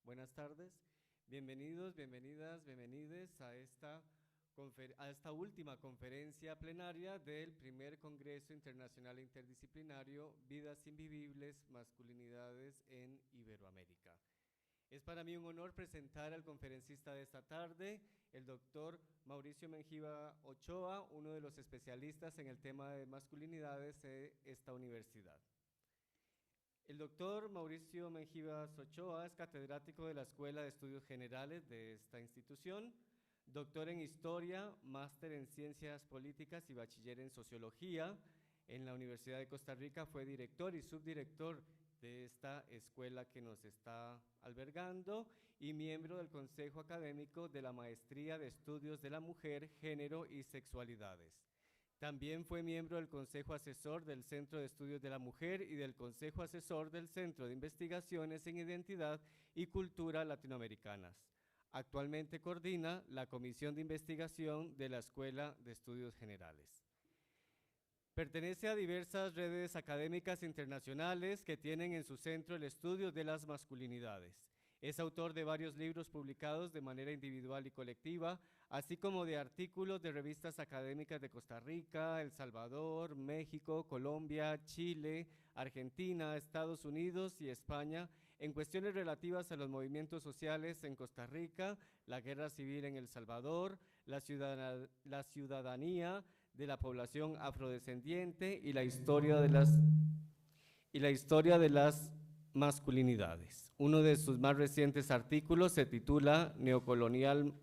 Buenas tardes. Bienvenidos, bienvenidas, bienvenides a esta última conferencia plenaria del primer Congreso Internacional Interdisciplinario Vidas Invivibles, Masculinidades en Iberoamérica. Es para mí un honor presentar al conferencista de esta tarde, el doctor Mauricio Mengiba Ochoa, uno de los especialistas en el tema de masculinidades de esta universidad. El doctor Mauricio Mengiba Ochoa es catedrático de la Escuela de Estudios Generales de esta institución, doctor en Historia, máster en Ciencias Políticas y bachiller en Sociología. En la Universidad de Costa Rica fue director y subdirector de esta escuela que nos está albergando y miembro del Consejo Académico de la Maestría de Estudios de la Mujer, Género y Sexualidades. También fue miembro del Consejo Asesor del Centro de Estudios de la Mujer y del Consejo Asesor del Centro de Investigaciones en Identidad y Cultura Latinoamericanas. Actualmente coordina la Comisión de Investigación de la Escuela de Estudios Generales. Pertenece a diversas redes académicas internacionales que tienen en su centro el estudio de las masculinidades. Es autor de varios libros publicados de manera individual y colectiva, así como de artículos de revistas académicas de Costa Rica, El Salvador, México, Colombia, Chile, Argentina, Estados Unidos y España, en cuestiones relativas a los movimientos sociales en Costa Rica, la guerra civil en El Salvador, la ciudadanía de la población afrodescendiente y la historia de las masculinidades. Uno de sus más recientes artículos se titula Neocolonial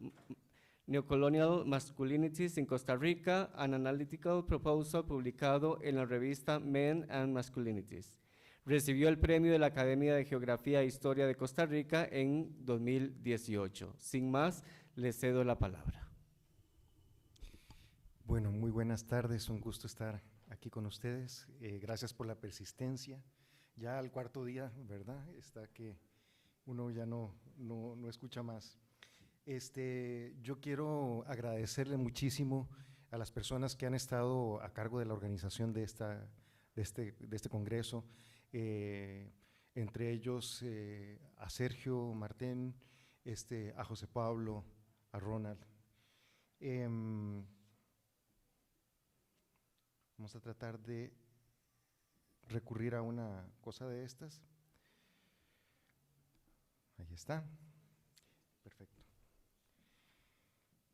Masculinities in Costa Rica, an Analytical Proposal, publicado en la revista Men and Masculinities. Recibió el premio de la Academia de Geografía e Historia de Costa Rica en 2018. Sin más, le cedo la palabra. Bueno, muy buenas tardes, un gusto estar aquí con ustedes. Gracias por la persistencia. Ya al cuarto día, ¿verdad? Está que uno ya no escucha más. Yo quiero agradecerle muchísimo a las personas que han estado a cargo de la organización de este congreso, entre ellos a Sergio Martén, a José Pablo, a Ronald. Vamos a tratar de recurrir a una cosa de estas. Ahí está. Perfecto.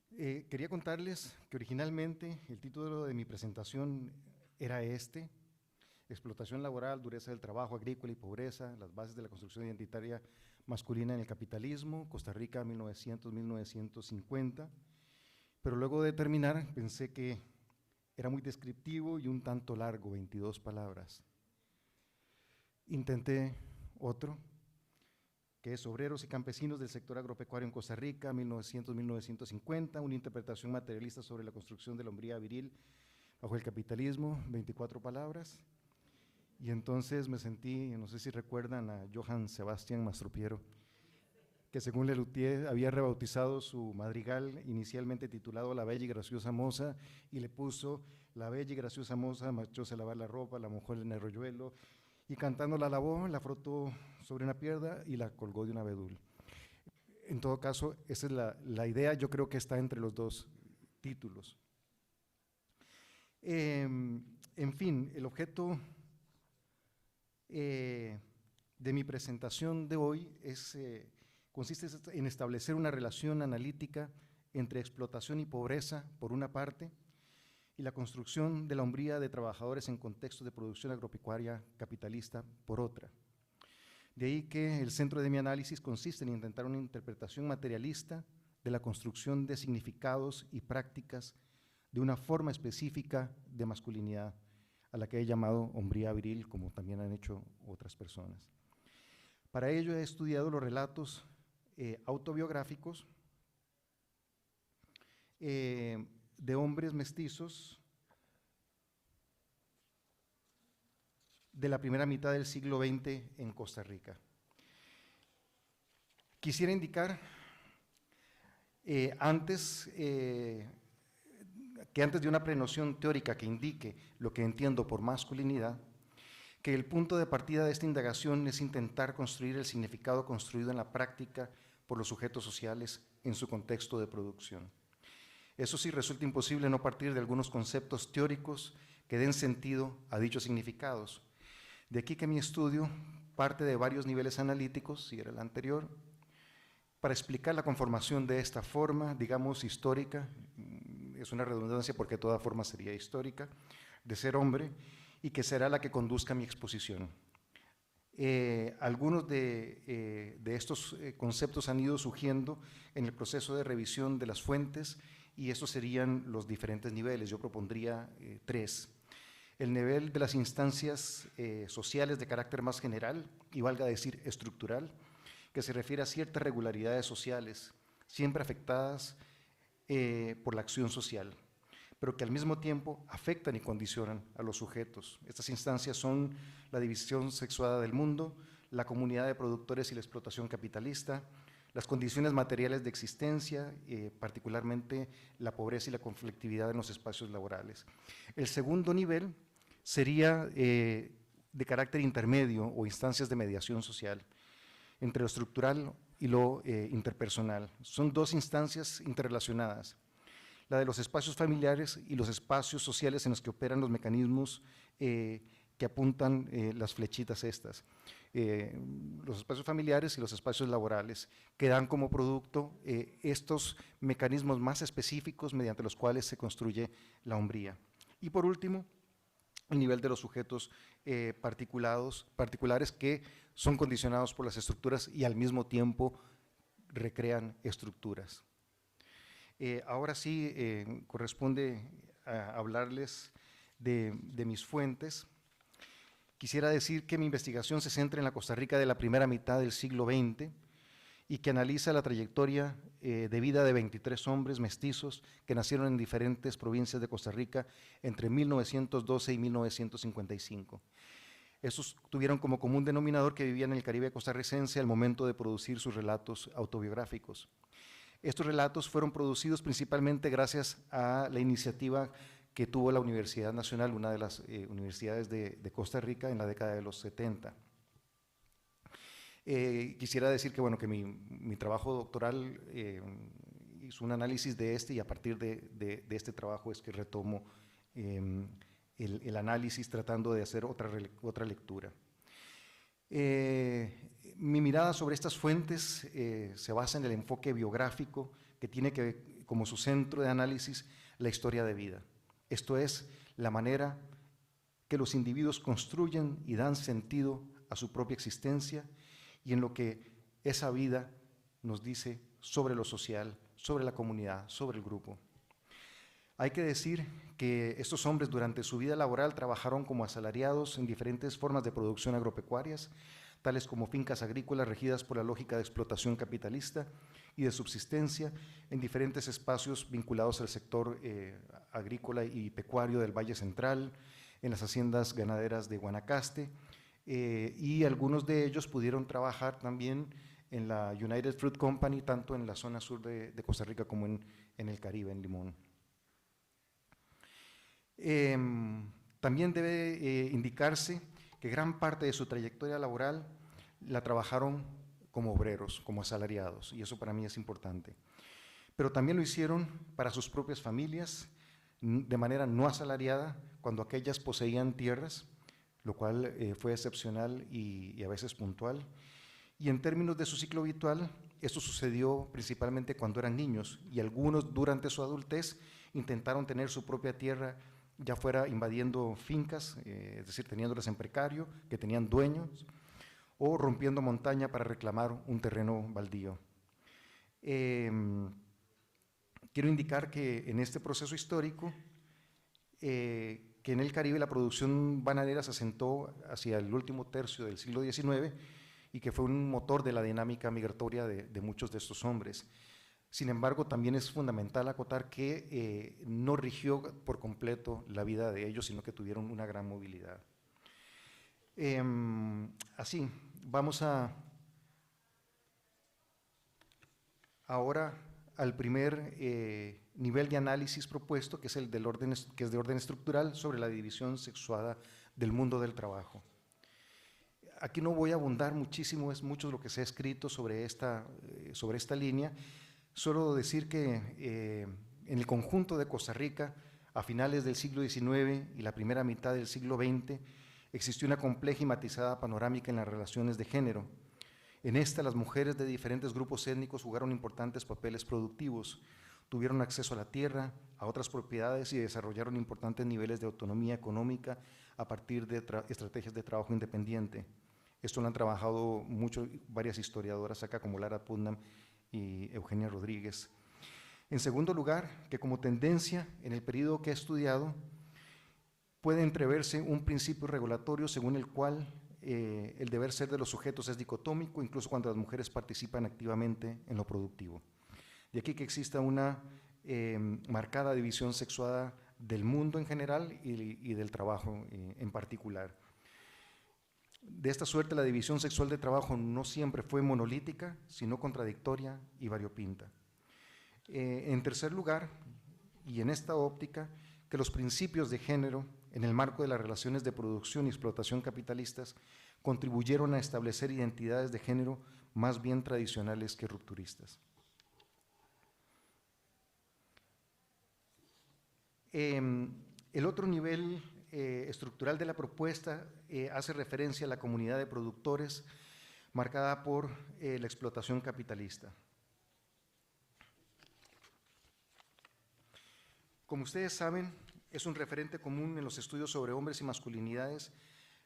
Quería contarles que originalmente el título de mi presentación era explotación laboral, dureza del trabajo agrícola y pobreza, las bases de la construcción identitaria masculina en el capitalismo, Costa Rica 1900-1950, pero luego de terminar pensé que era muy descriptivo y un tanto largo, 22 palabras. Intenté otro, que es Obreros y Campesinos del Sector Agropecuario en Costa Rica, 1900-1950, una interpretación materialista sobre la construcción de la hombría viril bajo el capitalismo, 24 palabras. Y entonces me sentí, no sé si recuerdan a Johann Sebastian Mastropiero, que según Lelutier había rebautizado su madrigal inicialmente titulado La Bella y Graciosa Moza, y le puso La Bella y Graciosa Moza marchóse a lavar la ropa, la mojó en el arroyuelo, y cantando la lavó, la frotó sobre una piedra y la colgó de un abedul. En todo caso, esa es la idea, yo creo que está entre los dos títulos. En fin, el objeto de mi presentación de hoy consiste en establecer una relación analítica entre explotación y pobreza, por una parte, y la construcción de la hombría de trabajadores en contextos de producción agropecuaria capitalista, por otra. De ahí que el centro de mi análisis consiste en intentar una interpretación materialista de la construcción de significados y prácticas de una forma específica de masculinidad, a la que he llamado hombría viril, como también han hecho otras personas. Para ello he estudiado los relatos autobiográficos de hombres mestizos de la primera mitad del siglo XX en Costa Rica. Quisiera indicar antes de una prenoción teórica que indique lo que entiendo por masculinidad, que el punto de partida de esta indagación es intentar construir el significado construido en la práctica por los sujetos sociales en su contexto de producción. Eso sí, resulta imposible no partir de algunos conceptos teóricos que den sentido a dichos significados. De aquí que mi estudio parte de varios niveles analíticos, si era el anterior, para explicar la conformación de esta forma, digamos, histórica, es una redundancia porque toda forma sería histórica, de ser hombre, y que será la que conduzca mi exposición. Algunos de estos conceptos han ido surgiendo en el proceso de revisión de las fuentes, y estos serían los diferentes niveles. Yo propondría 3. El nivel de las instancias sociales de carácter más general, y valga decir estructural, que se refiere a ciertas regularidades sociales, siempre afectadas por la acción social, pero que al mismo tiempo afectan y condicionan a los sujetos. Estas instancias son la división sexuada del mundo, la comunidad de productores y la explotación capitalista, las condiciones materiales de existencia, particularmente la pobreza y la conflictividad en los espacios laborales. El segundo nivel sería de carácter intermedio o instancias de mediación social, entre lo estructural y lo interpersonal. Son 2 instancias interrelacionadas, la de los espacios familiares y los espacios sociales en los que operan los mecanismos que apuntan las flechitas estas. Los espacios familiares y los espacios laborales, que dan como producto estos mecanismos más específicos mediante los cuales se construye la hombría. Y por último, el nivel de los sujetos particulares que son condicionados por las estructuras y al mismo tiempo recrean estructuras. Ahora sí corresponde hablarles de mis fuentes. Quisiera decir que mi investigación se centra en la Costa Rica de la primera mitad del siglo XX y que analiza la trayectoria de vida de 23 hombres mestizos que nacieron en diferentes provincias de Costa Rica entre 1912 y 1955. Estos tuvieron como común denominador que vivían en el Caribe costarricense al momento de producir sus relatos autobiográficos. Estos relatos fueron producidos principalmente gracias a la iniciativa que tuvo la Universidad Nacional, una de las universidades de Costa Rica en la década de los 70. Quisiera decir que, bueno, que mi trabajo doctoral hizo un análisis de este, y a partir de este trabajo es que retomo el análisis tratando de hacer otra lectura. Mi mirada sobre estas fuentes se basa en el enfoque biográfico que tiene como su centro de análisis la historia de vida. Esto es, la manera que los individuos construyen y dan sentido a su propia existencia y en lo que esa vida nos dice sobre lo social, sobre la comunidad, sobre el grupo. Hay que decir que estos hombres durante su vida laboral trabajaron como asalariados en diferentes formas de producción agropecuarias, tales como fincas agrícolas regidas por la lógica de explotación capitalista y de subsistencia en diferentes espacios vinculados al sector agrícola y pecuario del Valle Central, en las haciendas ganaderas de Guanacaste, y algunos de ellos pudieron trabajar también en la United Fruit Company, tanto en la zona sur de Costa Rica como en el Caribe, en Limón. También debe indicarse que gran parte de su trayectoria laboral la trabajaron como obreros, como asalariados, y eso para mí es importante. Pero también lo hicieron para sus propias familias, de manera no asalariada, cuando aquellas poseían tierras, lo cual fue excepcional y a veces puntual. Y en términos de su ciclo vital, esto sucedió principalmente cuando eran niños, y algunos durante su adultez intentaron tener su propia tierra, ya fuera invadiendo fincas, es decir, teniéndolas en precario, que tenían dueños, o rompiendo montaña para reclamar un terreno baldío. Quiero indicar que en este proceso histórico, que en el Caribe la producción bananera se asentó hacia el último tercio del siglo XIX y que fue un motor de la dinámica migratoria de muchos de estos hombres. Sin embargo, también es fundamental acotar que no rigió por completo la vida de ellos, sino que tuvieron una gran movilidad. Así, vamos ahora al primer nivel de análisis propuesto, que es el de orden estructural, sobre la división sexuada del mundo del trabajo. aquí no voy a abundar muchísimo, es mucho lo que se ha escrito sobre esta línea, solo decir que en el conjunto de Costa Rica, a finales del siglo XIX y la primera mitad del siglo XX, existió una compleja y matizada panorámica en las relaciones de género. En esta, las mujeres de diferentes grupos étnicos jugaron importantes papeles productivos, tuvieron acceso a la tierra, a otras propiedades y desarrollaron importantes niveles de autonomía económica a partir de estrategias de trabajo independiente. Esto lo han trabajado mucho varias historiadoras acá, como Lara Putnam y Eugenia Rodríguez. En segundo lugar, que como tendencia en el periodo que he estudiado, puede entreverse un principio regulatorio según el cual el deber ser de los sujetos es dicotómico, incluso cuando las mujeres participan activamente en lo productivo. De aquí que exista una marcada división sexuada del mundo en general y del trabajo en particular. De esta suerte, la división sexual de trabajo no siempre fue monolítica, sino contradictoria y variopinta. En tercer lugar, y en esta óptica, que los principios de género, en el marco de las relaciones de producción y explotación capitalistas, contribuyeron a establecer identidades de género más bien tradicionales que rupturistas. El otro nivel estructural de la propuesta hace referencia a la comunidad de productores marcada por la explotación capitalista. Como ustedes saben, es un referente común en los estudios sobre hombres y masculinidades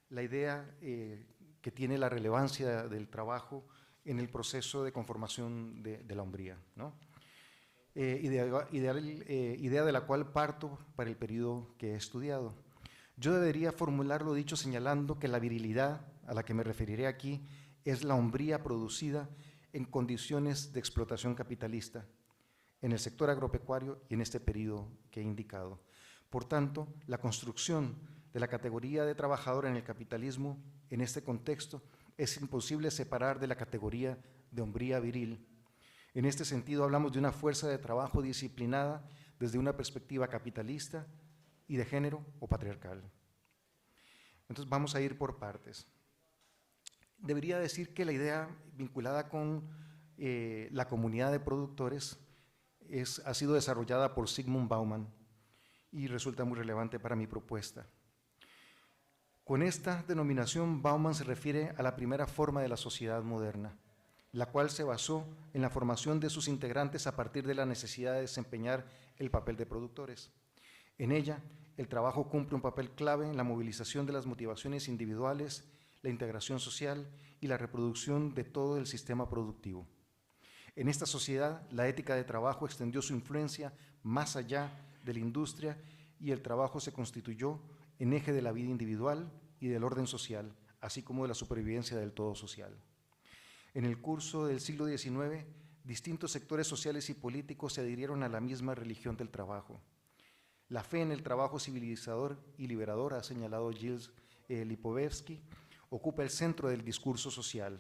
la idea que tiene la relevancia del trabajo en el proceso de conformación de la hombría, ¿no? Idea de la cual parto para el periodo que he estudiado. Yo debería formular lo dicho señalando que la virilidad a la que me referiré aquí es la hombría producida en condiciones de explotación capitalista, en el sector agropecuario y en este periodo que he indicado. Por tanto, la construcción de la categoría de trabajador en el capitalismo, en este contexto, es imposible separar de la categoría de hombría viril. En este sentido, hablamos de una fuerza de trabajo disciplinada desde una perspectiva capitalista y de género o patriarcal. Entonces, vamos a ir por partes. Debería decir que la idea vinculada con la comunidad de productores ha sido desarrollada por Zygmunt Bauman y resulta muy relevante para mi propuesta. Con esta denominación, Bauman se refiere a la primera forma de la sociedad moderna, la cual se basó en la formación de sus integrantes a partir de la necesidad de desempeñar el papel de productores. En ella, el trabajo cumple un papel clave en la movilización de las motivaciones individuales, la integración social y la reproducción de todo el sistema productivo. En esta sociedad, la ética de trabajo extendió su influencia más allá de la industria y el trabajo se constituyó en eje de la vida individual y del orden social, así como de la supervivencia del todo social. En el curso del siglo XIX, distintos sectores sociales y políticos se adhirieron a la misma religión del trabajo. La fe en el trabajo civilizador y liberador, ha señalado Gilles Lipovetsky, ocupa el centro del discurso social.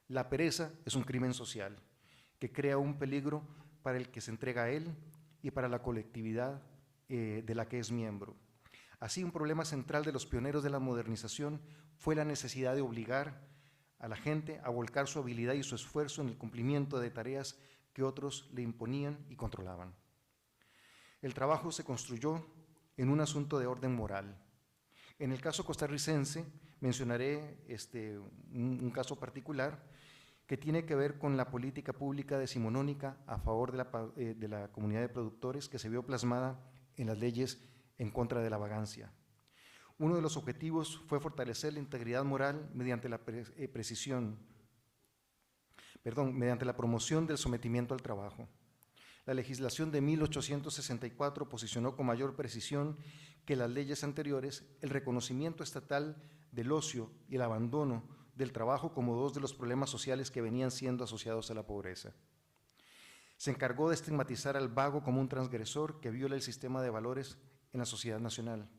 La pereza es un crimen social que crea un peligro para el que se entrega a él y para la colectividad de la que es miembro. Así, un problema central de los pioneros de la modernización fue la necesidad de obligar a la gente a volcar su habilidad y su esfuerzo en el cumplimiento de tareas que otros le imponían y controlaban. El trabajo se construyó en un asunto de orden moral. En el caso costarricense, mencionaré un caso particular que tiene que ver con la política pública decimonónica a favor de la comunidad de productores que se vio plasmada en las leyes en contra de la vagancia. Uno de los objetivos fue fortalecer la integridad moral mediante la promoción del sometimiento al trabajo. La legislación de 1864 posicionó con mayor precisión que las leyes anteriores el reconocimiento estatal del ocio y el abandono del trabajo como dos de los problemas sociales que venían siendo asociados a la pobreza. Se encargó de estigmatizar al vago como un transgresor que viola el sistema de valores en la sociedad nacional.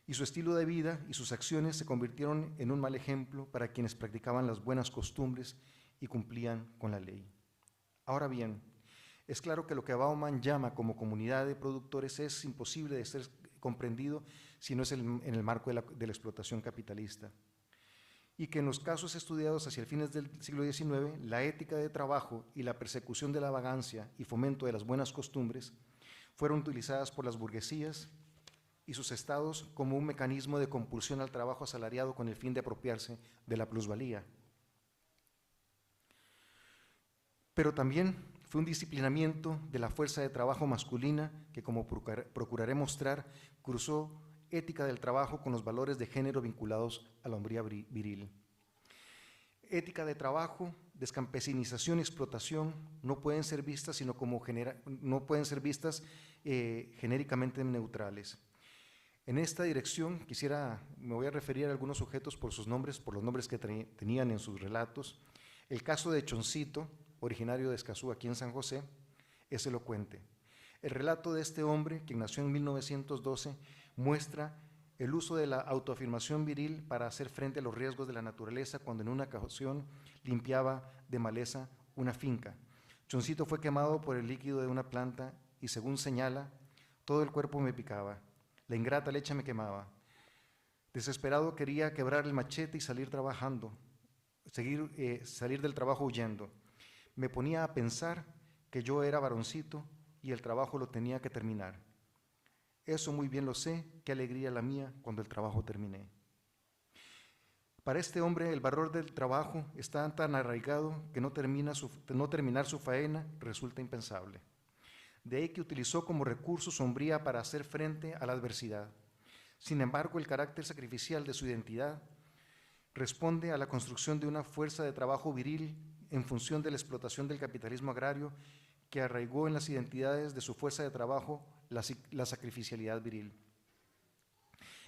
Y su estilo de vida y sus acciones se convirtieron en un mal ejemplo para quienes practicaban las buenas costumbres y cumplían con la ley. Ahora bien, es claro que lo que Bauman llama como comunidad de productores es imposible de ser comprendido si no es en el marco de la explotación capitalista. y que en los casos estudiados hacia el fines del siglo XIX, la ética de trabajo y la persecución de la vagancia y fomento de las buenas costumbres fueron utilizadas por las burguesías y sus estados como un mecanismo de compulsión al trabajo asalariado con el fin de apropiarse de la plusvalía. Pero también fue un disciplinamiento de la fuerza de trabajo masculina que, como procuraré mostrar, cruzó ética del trabajo con los valores de género vinculados a la hombría viril. Ética de trabajo, descampesinización y explotación no pueden ser vistas genéricamente neutrales. En esta dirección me voy a referir a algunos sujetos por sus nombres, por los nombres que tenían en sus relatos. El caso de Choncito, originario de Escazú, aquí en San José, es elocuente. El relato de este hombre, quien nació en 1912, muestra el uso de la autoafirmación viril para hacer frente a los riesgos de la naturaleza cuando en una ocasión limpiaba de maleza una finca. Choncito fue quemado por el líquido de una planta y, según señala, todo el cuerpo me picaba, la ingrata leche me quemaba. Desesperado quería quebrar el machete y salir trabajando, salir del trabajo huyendo. Me ponía a pensar que yo era varoncito y el trabajo lo tenía que terminar. Eso muy bien lo sé, qué alegría la mía cuando el trabajo terminé. Para este hombre el valor del trabajo está tan arraigado que no terminar su faena resulta impensable. De ahí que utilizó como recurso su hombría para hacer frente a la adversidad. Sin embargo, el carácter sacrificial de su identidad responde a la construcción de una fuerza de trabajo viril en función de la explotación del capitalismo agrario que arraigó en las identidades de su fuerza de trabajo la sacrificialidad viril.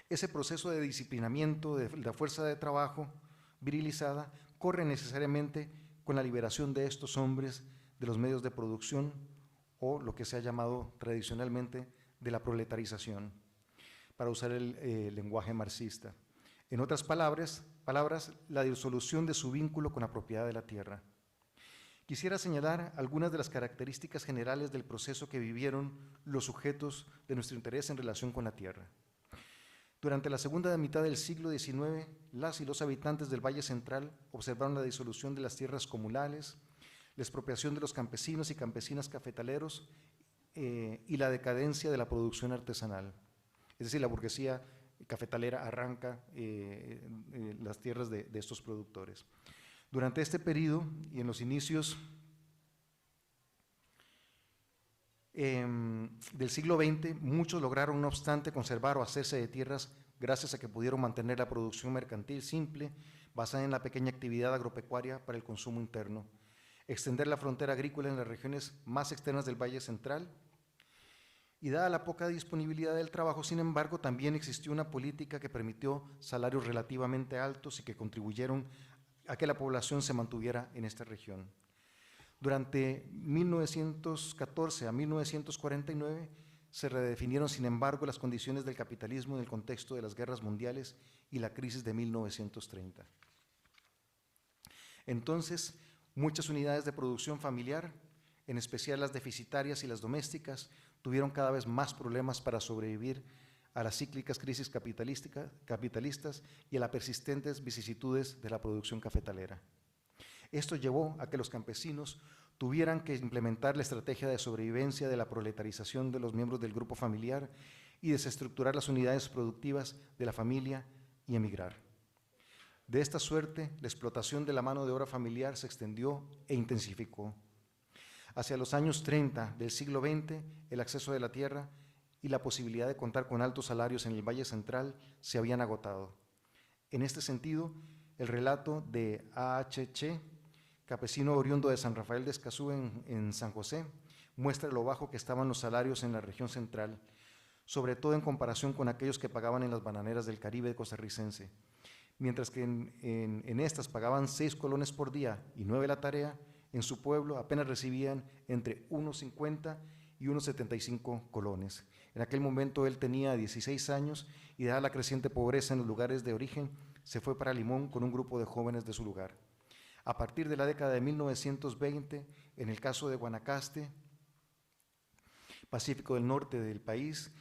Ese proceso de disciplinamiento de la fuerza de trabajo virilizada corre necesariamente con la liberación de estos hombres de los medios de producción o lo que se ha llamado tradicionalmente de la proletarización, para usar el lenguaje marxista. En otras palabras, la disolución de su vínculo con la propiedad de la tierra. Quisiera señalar algunas de las características generales del proceso que vivieron los sujetos de nuestro interés en relación con la tierra. Durante la segunda mitad del siglo XIX, las y los habitantes del Valle Central observaron la disolución de las tierras comunales, la expropiación de los campesinos y campesinas cafetaleros y la decadencia de la producción artesanal. Es decir, la burguesía cafetalera arranca las tierras de estos productores. Durante este periodo y en los inicios del siglo XX, muchos lograron, no obstante, conservar o hacerse de tierras gracias a que pudieron mantener la producción mercantil simple, basada en la pequeña actividad agropecuaria para el consumo interno, extender la frontera agrícola en las regiones más externas del Valle Central, y dada la poca disponibilidad del trabajo, sin embargo, también existió una política que permitió salarios relativamente altos y que contribuyeron a que la población se mantuviera en esta región. Durante 1914 a 1949 se redefinieron, sin embargo, las condiciones del capitalismo en el contexto de las guerras mundiales y la crisis de 1930. Entonces, muchas unidades de producción familiar, en especial las deficitarias y las domésticas, tuvieron cada vez más problemas para sobrevivir a las cíclicas crisis capitalistas y a las persistentes vicisitudes de la producción cafetalera. Esto llevó a que los campesinos tuvieran que implementar la estrategia de sobrevivencia de la proletarización de los miembros del grupo familiar y desestructurar las unidades productivas de la familia y emigrar. De esta suerte, la explotación de la mano de obra familiar se extendió e intensificó. Hacia los años 30 del siglo XX, el acceso de la tierra y la posibilidad de contar con altos salarios en el Valle Central se habían agotado. En este sentido, el relato de A.H. Che, campesino oriundo de San Rafael de Escazú en San José, muestra lo bajo que estaban los salarios en la región central, sobre todo en comparación con aquellos que pagaban en las bananeras del Caribe costarricense. Mientras que en estas pagaban 6 colones por día y 9 la tarea, en su pueblo apenas recibían entre 1,50 y 1,75 colones. En aquel momento él tenía 16 años y, dada la creciente pobreza en los lugares de origen, se fue para Limón con un grupo de jóvenes de su lugar. A partir de la década de 1920, en el caso de Guanacaste, Pacífico del norte del país,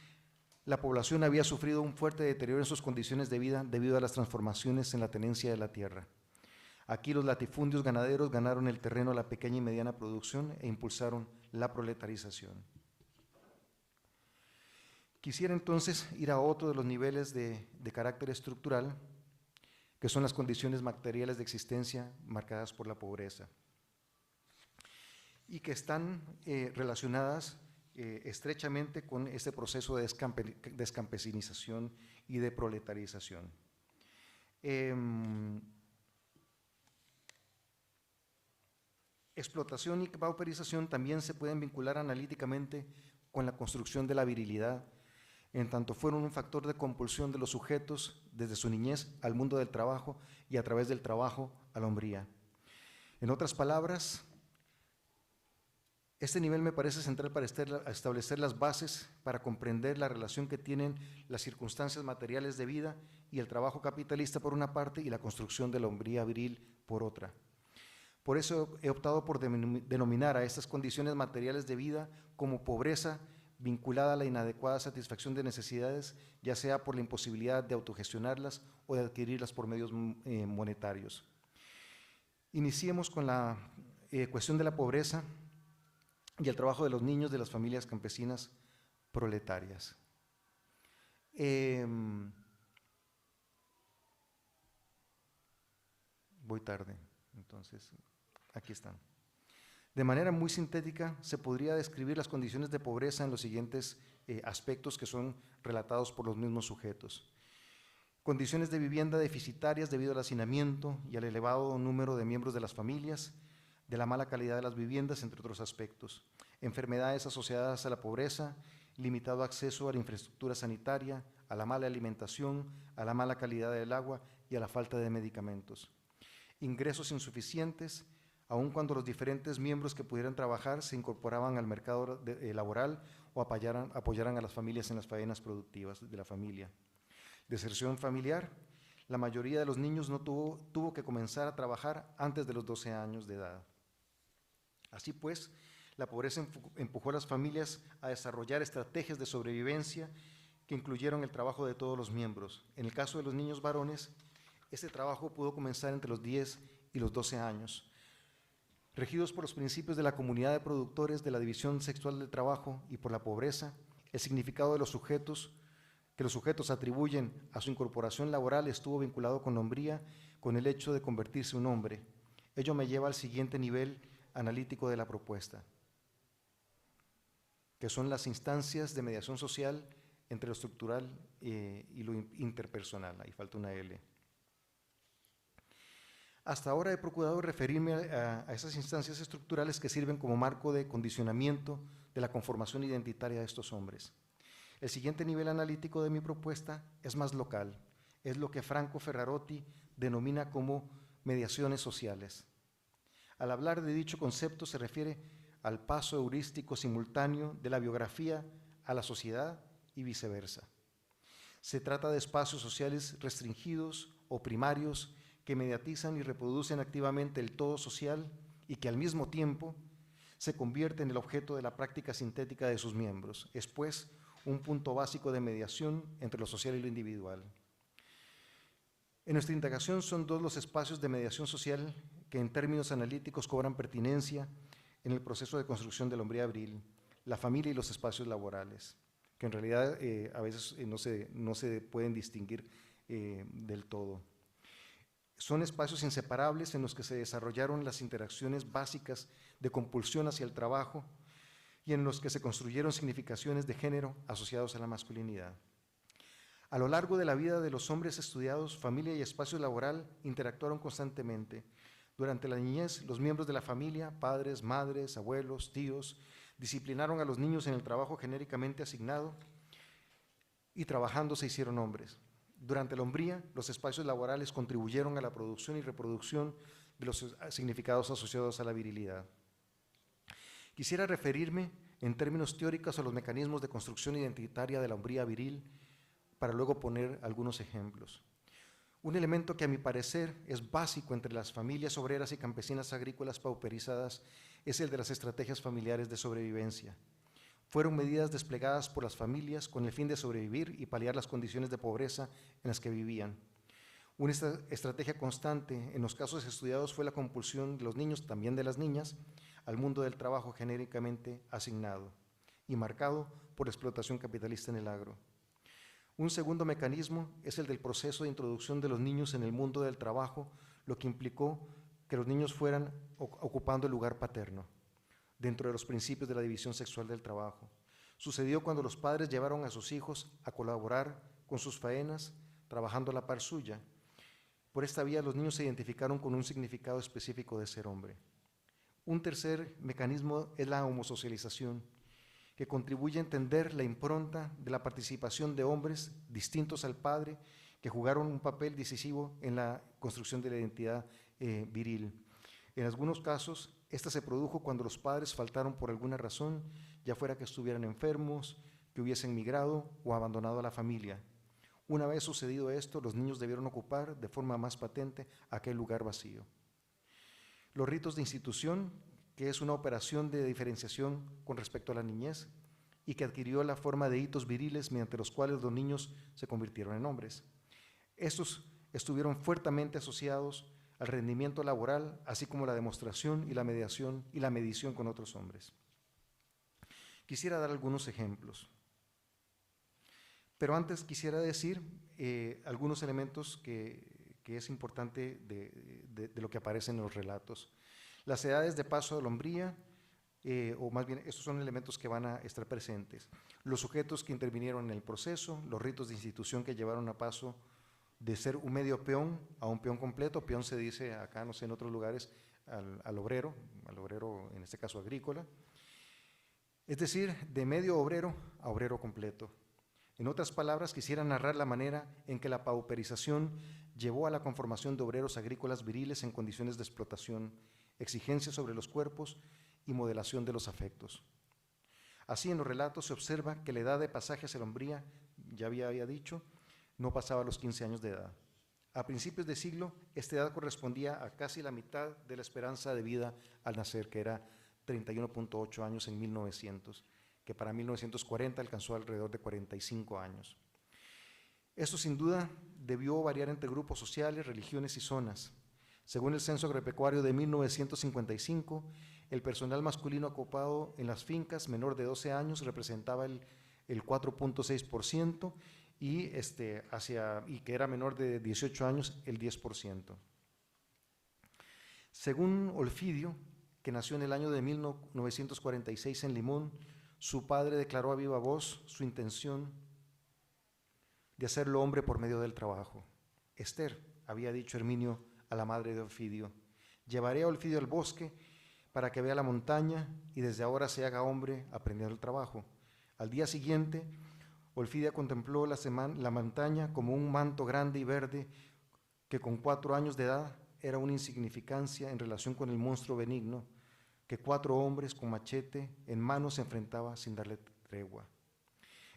la población había sufrido un fuerte deterioro en sus condiciones de vida debido a las transformaciones en la tenencia de la tierra. Aquí los latifundios ganaderos ganaron el terreno a la pequeña y mediana producción e impulsaron la proletarización. Quisiera entonces ir a otro de los niveles de carácter estructural, que son las condiciones materiales de existencia marcadas por la pobreza, y que están relacionadas estrechamente con este proceso de descampesinización y de proletarización. Explotación y pauperización también se pueden vincular analíticamente con la construcción de la virilidad, en tanto fueron un factor de compulsión de los sujetos desde su niñez al mundo del trabajo y a través del trabajo a la hombría. En otras palabras, este nivel me parece central para establecer las bases para comprender la relación que tienen las circunstancias materiales de vida y el trabajo capitalista por una parte y la construcción de la hombría viril por otra. Por eso he optado por denominar a estas condiciones materiales de vida como pobreza vinculada a la inadecuada satisfacción de necesidades, ya sea por la imposibilidad de autogestionarlas o de adquirirlas por medios monetarios. Iniciemos con la cuestión de la pobreza y el trabajo de los niños de las familias campesinas proletarias. Voy tarde, entonces aquí están. De manera muy sintética, se podría describir las condiciones de pobreza en los siguientes aspectos que son relatados por los mismos sujetos. Condiciones de vivienda deficitarias debido al hacinamiento y al elevado número de miembros de las familias, de la mala calidad de las viviendas, entre otros aspectos. Enfermedades asociadas a la pobreza, limitado acceso a la infraestructura sanitaria, a la mala alimentación, a la mala calidad del agua y a la falta de medicamentos. Ingresos insuficientes, aun cuando los diferentes miembros que pudieran trabajar se incorporaban al mercado laboral o apoyaran a las familias en las faenas productivas de la familia. Deserción familiar, la mayoría de los niños no tuvo que comenzar a trabajar antes de los 12 años de edad. Así pues, la pobreza empujó a las familias a desarrollar estrategias de sobrevivencia que incluyeron el trabajo de todos los miembros. En el caso de los niños varones, este trabajo pudo comenzar entre los 10 y los 12 años. Regidos por los principios de la comunidad de productores, de la división sexual del trabajo y por la pobreza, el significado de los sujetos que los sujetos atribuyen a su incorporación laboral estuvo vinculado con la hombría, con el hecho de convertirse en un hombre. Ello me lleva al siguiente nivel analítico de la propuesta, que son las instancias de mediación social entre lo estructural y lo interpersonal. Ahí falta una L. Hasta ahora he procurado referirme a esas instancias estructurales que sirven como marco de condicionamiento de la conformación identitaria de estos hombres. El siguiente nivel analítico de mi propuesta es más local, es lo que Franco Ferrarotti denomina como mediaciones sociales. Al hablar de dicho concepto se refiere al paso heurístico simultáneo de la biografía a la sociedad y viceversa. Se trata de espacios sociales restringidos o primarios que mediatizan y reproducen activamente el todo social y que al mismo tiempo se convierte en el objeto de la práctica sintética de sus miembros. Es pues un punto básico de mediación entre lo social y lo individual. En nuestra indagación son dos los espacios de mediación social que en términos analíticos cobran pertinencia en el proceso de construcción de la hombría viril, la familia y los espacios laborales, que en realidad a veces no se pueden distinguir del todo. Son espacios inseparables en los que se desarrollaron las interacciones básicas de compulsión hacia el trabajo y en los que se construyeron significaciones de género asociados a la masculinidad. A lo largo de la vida de los hombres estudiados, familia y espacio laboral interactuaron constantemente. Durante la niñez, los miembros de la familia, padres, madres, abuelos, tíos, disciplinaron a los niños en el trabajo genéricamente asignado y trabajando se hicieron hombres. Durante la hombría, los espacios laborales contribuyeron a la producción y reproducción de los significados asociados a la virilidad. Quisiera referirme en términos teóricos a los mecanismos de construcción identitaria de la hombría viril para luego poner algunos ejemplos. Un elemento que a mi parecer es básico entre las familias obreras y campesinas agrícolas pauperizadas es el de las estrategias familiares de sobrevivencia. Fueron medidas desplegadas por las familias con el fin de sobrevivir y paliar las condiciones de pobreza en las que vivían. Una estrategia constante en los casos estudiados fue la compulsión de los niños, también de las niñas, al mundo del trabajo genéricamente asignado y marcado por la explotación capitalista en el agro. Un segundo mecanismo es el del proceso de introducción de los niños en el mundo del trabajo, lo que implicó que los niños fueran ocupando el lugar paterno, dentro de los principios de la división sexual del trabajo. Sucedió cuando los padres llevaron a sus hijos a colaborar con sus faenas, trabajando a la par suya. Por esta vía los niños se identificaron con un significado específico de ser hombre. Un tercer mecanismo es la homosocialización, que contribuye a entender la impronta de la participación de hombres distintos al padre, que jugaron un papel decisivo en la construcción de la identidad viril. En algunos casos, esta se produjo cuando los padres faltaron por alguna razón, ya fuera que estuvieran enfermos, que hubiesen migrado o abandonado a la familia. Una vez sucedido esto, los niños debieron ocupar de forma más patente aquel lugar vacío. Los ritos de institución, que es una operación de diferenciación con respecto a la niñez y que adquirió la forma de hitos viriles mediante los cuales los niños se convirtieron en hombres. Estos estuvieron fuertemente asociados al rendimiento laboral, así como la demostración y la medición con otros hombres. Quisiera dar algunos ejemplos. Pero antes quisiera decir algunos elementos que es importante de lo que aparece en los relatos. Las edades de paso de la hombría, o más bien estos son elementos que van a estar presentes. Los sujetos que intervinieron en el proceso, los ritos de institución que llevaron a paso de ser un medio peón a un peón completo. Peón se dice acá, no sé, en otros lugares, al obrero en este caso agrícola. Es decir, de medio obrero a obrero completo. En otras palabras, quisiera narrar la manera en que la pauperización llevó a la conformación de obreros agrícolas viriles en condiciones de explotación, exigencias sobre los cuerpos y modelación de los afectos. Así, en los relatos se observa que la edad de pasaje hacia la hombría, ya había dicho, no pasaba los 15 años de edad. A principios de siglo, esta edad correspondía a casi la mitad de la esperanza de vida al nacer, que era 31.8 años en 1900, que para 1940 alcanzó alrededor de 45 años. Esto sin duda debió variar entre grupos sociales, religiones y zonas. Según el Censo Agropecuario de 1955, el personal masculino ocupado en las fincas menor de 12 años representaba el 4.6% y que era menor de 18 años el 10%. Según Olfidio, que nació en el año de 1946 en Limón, su padre declaró a viva voz su intención de hacerlo hombre por medio del trabajo. Esther, había dicho Herminio a la madre de Olfidio, llevaré a Olfidio al bosque para que vea la montaña y desde ahora se haga hombre aprendiendo el trabajo. Al día siguiente, Olfidia contempló la montaña como un manto grande y verde que con 4 años de edad era una insignificancia en relación con el monstruo benigno que 4 hombres con machete en mano se enfrentaba sin darle tregua.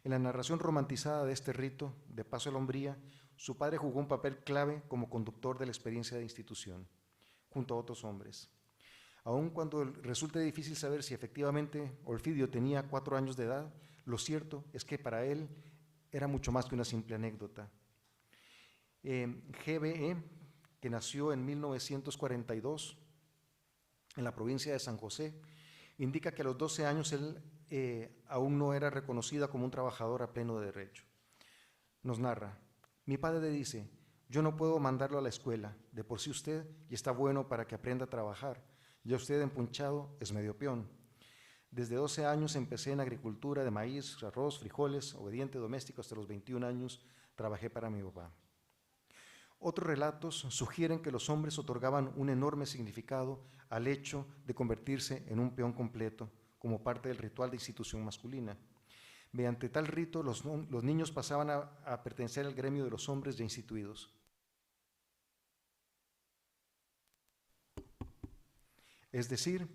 En la narración romantizada de este rito de paso a la hombría, su padre jugó un papel clave como conductor de la experiencia de institución, junto a otros hombres. Aun cuando resulte difícil saber si efectivamente Olfidio tenía 4 años de edad, lo cierto es que para él era mucho más que una simple anécdota. GBE, que nació en 1942 en la provincia de San José, indica que a los 12 años él aún no era reconocida como un trabajador a pleno derecho. Nos narra, mi padre dice, yo no puedo mandarlo a la escuela, de por sí usted ya está bueno para que aprenda a trabajar, ya usted empunchado es medio peón. Desde 12 años empecé en agricultura de maíz, arroz, frijoles, obediente doméstico hasta los 21 años trabajé para mi papá. Otros relatos sugieren que los hombres otorgaban un enorme significado al hecho de convertirse en un peón completo, como parte del ritual de institución masculina. Mediante tal rito, los niños pasaban a pertenecer al gremio de los hombres ya instituidos. Es decir,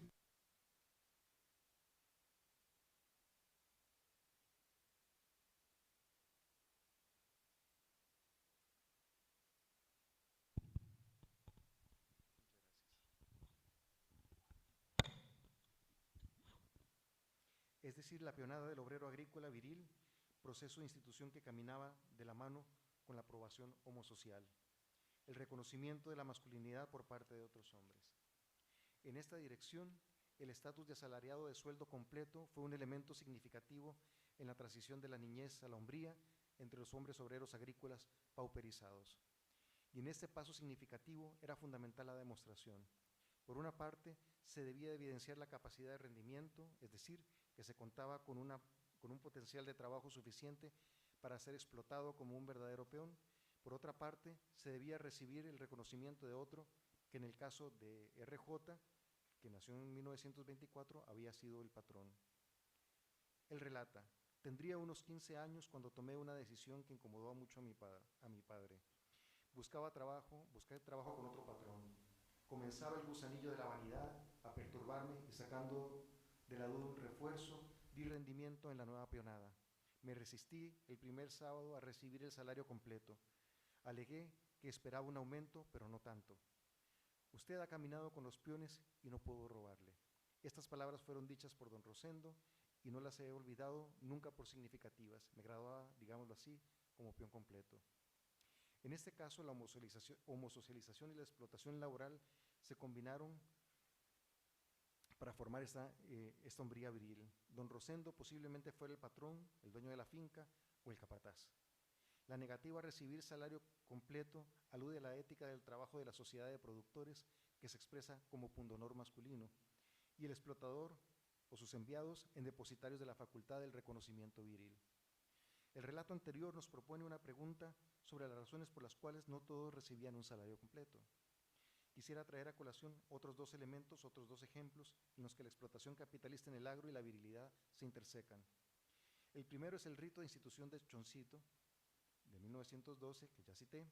es decir, la peonada del obrero agrícola viril, proceso de institución que caminaba de la mano con la aprobación homosocial, el reconocimiento de la masculinidad por parte de otros hombres. En esta dirección, el estatus de asalariado de sueldo completo fue un elemento significativo en la transición de la niñez a la hombría entre los hombres obreros agrícolas pauperizados. Y en este paso significativo era fundamental la demostración. Por una parte, se debía evidenciar la capacidad de rendimiento, es decir, que se contaba con un potencial de trabajo suficiente para ser explotado como un verdadero peón. Por otra parte, se debía recibir el reconocimiento de otro, que en el caso de RJ, que nació en 1924, había sido el patrón. Él relata: tendría unos 15 años cuando tomé una decisión que incomodó mucho a mi padre. Busqué trabajo con otro patrón. Comenzaba el gusanillo de la vanidad a perturbarme y, sacando de la duda un refuerzo, di rendimiento en la nueva peonada. Me resistí el primer sábado a recibir el salario completo. Alegué que esperaba un aumento, pero no tanto. Usted ha caminado con los peones y no puedo robarle. Estas palabras fueron dichas por don Rosendo y no las he olvidado nunca por significativas. Me graduaba, digámoslo así, como peón completo. En este caso, la homosocialización y la explotación laboral se combinaron para formar esta hombría viril. Don Rosendo posiblemente fuera el patrón, el dueño de la finca o el capataz. La negativa a recibir salario completo alude a la ética del trabajo de la sociedad de productores, que se expresa como pundonor masculino, y el explotador o sus enviados en depositarios de la facultad del reconocimiento viril. El relato anterior nos propone una pregunta sobre las razones por las cuales no todos recibían un salario completo. Quisiera traer a colación otros dos elementos, otros dos ejemplos en los que la explotación capitalista en el agro y la virilidad se intersecan. El primero es el rito de institución de Choncito, de 1912, que ya cité,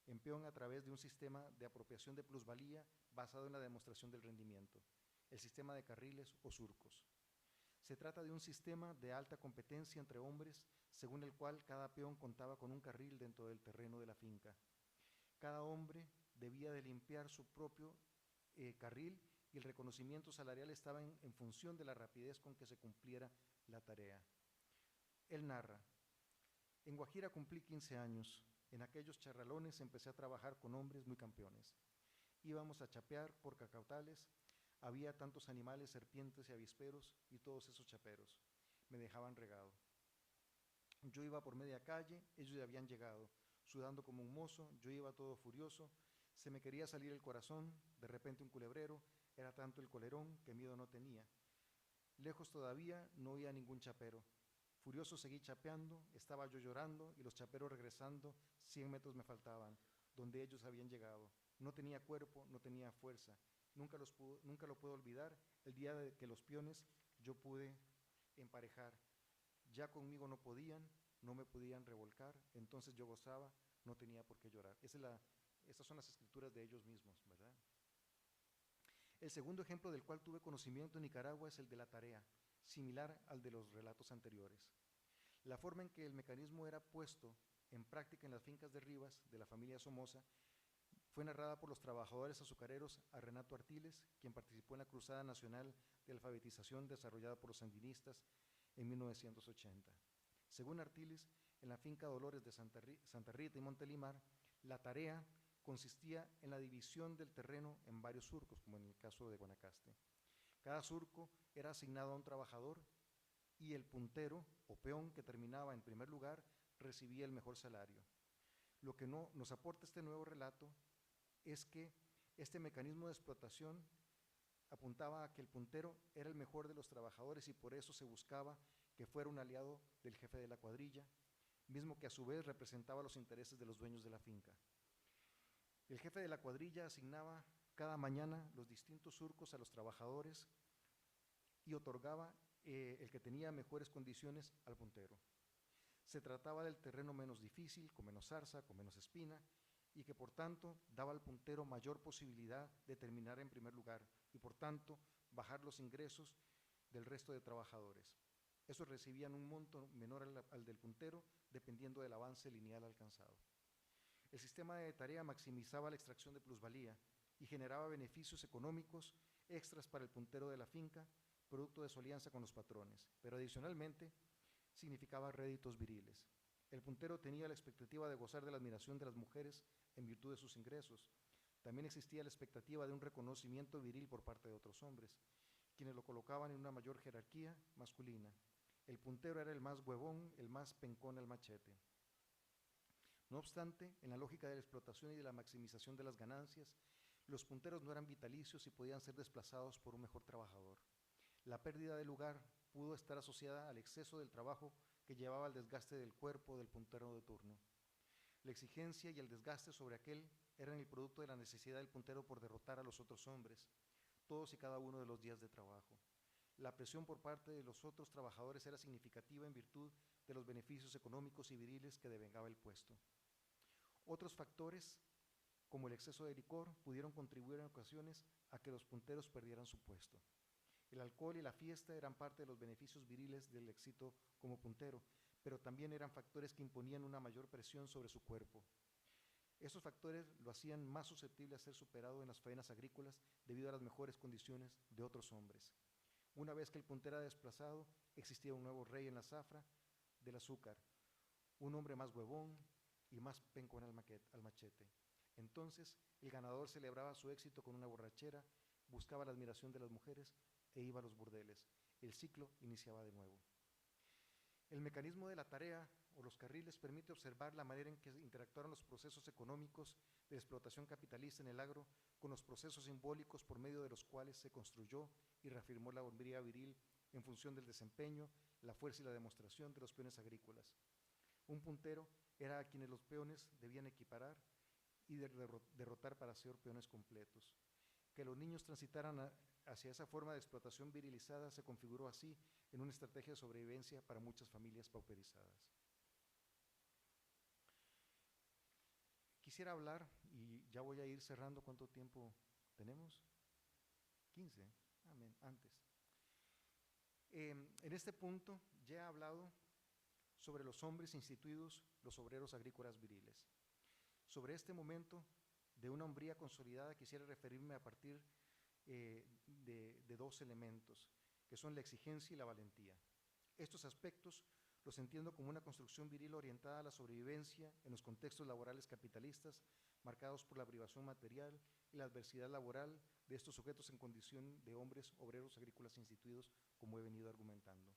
en peón a través de un sistema de apropiación de plusvalía basado en la demostración del rendimiento, el sistema de carriles o surcos. Se trata de un sistema de alta competencia entre hombres, según el cual cada peón contaba con un carril dentro del terreno de la finca. Cada hombre debía de limpiar su propio carril y el reconocimiento salarial estaba en función de la rapidez con que se cumpliera la tarea. Él narra: en Guajira cumplí 15 años. En aquellos charralones empecé a trabajar con hombres muy campeones. Íbamos a chapear por cacautales. Había tantos animales, serpientes y avisperos, y todos esos chaperos me dejaban regado. Yo iba por media calle, ellos ya habían llegado, sudando como un mozo, yo iba todo furioso, se me quería salir el corazón, de repente un culebrero, era tanto el colerón que miedo no tenía. Lejos todavía no oía ningún chapero. Furioso seguí chapeando, estaba yo llorando y los chaperos regresando, 100 metros me faltaban, donde ellos habían llegado. No tenía cuerpo, no tenía fuerza. Nunca lo puedo olvidar, el día de que los peones yo pude emparejar. Ya conmigo no podían, no me podían revolcar, entonces yo gozaba, no tenía por qué llorar. Estas son las escrituras de ellos mismos, ¿verdad? El segundo ejemplo del cual tuve conocimiento en Nicaragua es el de la tarea, similar al de los relatos anteriores. La forma en que el mecanismo era puesto en práctica en las fincas de Rivas, de la familia Somoza, fue narrada por los trabajadores azucareros a Renato Artiles, quien participó en la Cruzada Nacional de Alfabetización desarrollada por los sandinistas en 1980. Según Artiles, en la finca Dolores de Santa Rita y Montelimar, la tarea consistía en la división del terreno en varios surcos, como en el caso de Guanacaste. Cada surco era asignado a un trabajador y el puntero o peón que terminaba en primer lugar recibía el mejor salario. Lo que nos aporta este nuevo relato es que este mecanismo de explotación apuntaba a que el puntero era el mejor de los trabajadores y por eso se buscaba que fuera un aliado del jefe de la cuadrilla, mismo que a su vez representaba los intereses de los dueños de la finca. El jefe de la cuadrilla asignaba cada mañana los distintos surcos a los trabajadores y otorgaba el que tenía mejores condiciones al puntero. Se trataba del terreno menos difícil, con menos zarza, con menos espina, y que por tanto daba al puntero mayor posibilidad de terminar en primer lugar y por tanto bajar los ingresos del resto de trabajadores. Esos recibían un monto menor al del puntero dependiendo del avance lineal alcanzado. El sistema de tarea maximizaba la extracción de plusvalía y generaba beneficios económicos extras para el puntero de la finca, producto de su alianza con los patrones, pero adicionalmente significaba réditos viriles. El puntero tenía la expectativa de gozar de la admiración de las mujeres en virtud de sus ingresos. También existía la expectativa de un reconocimiento viril por parte de otros hombres, quienes lo colocaban en una mayor jerarquía masculina. El puntero era el más huevón, el más pencón al machete. No obstante, en la lógica de la explotación y de la maximización de las ganancias, los punteros no eran vitalicios y podían ser desplazados por un mejor trabajador. La pérdida de lugar pudo estar asociada al exceso del trabajo que llevaba al desgaste del cuerpo del puntero de turno. La exigencia y el desgaste sobre aquel eran el producto de la necesidad del puntero por derrotar a los otros hombres, todos y cada uno de los días de trabajo. La presión por parte de los otros trabajadores era significativa en virtud de los beneficios económicos y viriles que devengaba el puesto. Otros factores, como el exceso de licor, pudieron contribuir en ocasiones a que los punteros perdieran su puesto. El alcohol y la fiesta eran parte de los beneficios viriles del éxito como puntero, pero también eran factores que imponían una mayor presión sobre su cuerpo. Estos factores lo hacían más susceptible a ser superado en las faenas agrícolas debido a las mejores condiciones de otros hombres. Una vez que el puntero era desplazado, existía un nuevo rey en la zafra del azúcar, un hombre más huevón y más pencón al machete. Entonces, el ganador celebraba su éxito con una borrachera, buscaba la admiración de las mujeres e iba a los burdeles. El ciclo iniciaba de nuevo. El mecanismo de la tarea o los carriles permite observar la manera en que interactuaron los procesos económicos de explotación capitalista en el agro con los procesos simbólicos por medio de los cuales se construyó y reafirmó la hombría viril en función del desempeño, la fuerza y la demostración de los peones agrícolas. Un puntero era a quienes los peones debían equiparar y derrotar para ser peones completos. Que los niños transitaran hacia esa forma de explotación virilizada se configuró así en una estrategia de sobrevivencia para muchas familias pauperizadas. Quisiera hablar, y ya voy a ir cerrando, ¿cuánto tiempo tenemos? 15, amén, antes. En este punto ya he hablado sobre los hombres instituidos, los obreros agrícolas viriles. Sobre este momento de una hombría consolidada quisiera referirme a partir de dos elementos, que son la exigencia y la valentía. Estos aspectos los entiendo como una construcción viril orientada a la sobrevivencia en los contextos laborales capitalistas, marcados por la privación material y la adversidad laboral de estos sujetos en condición de hombres obreros agrícolas instituidos, como he venido argumentando.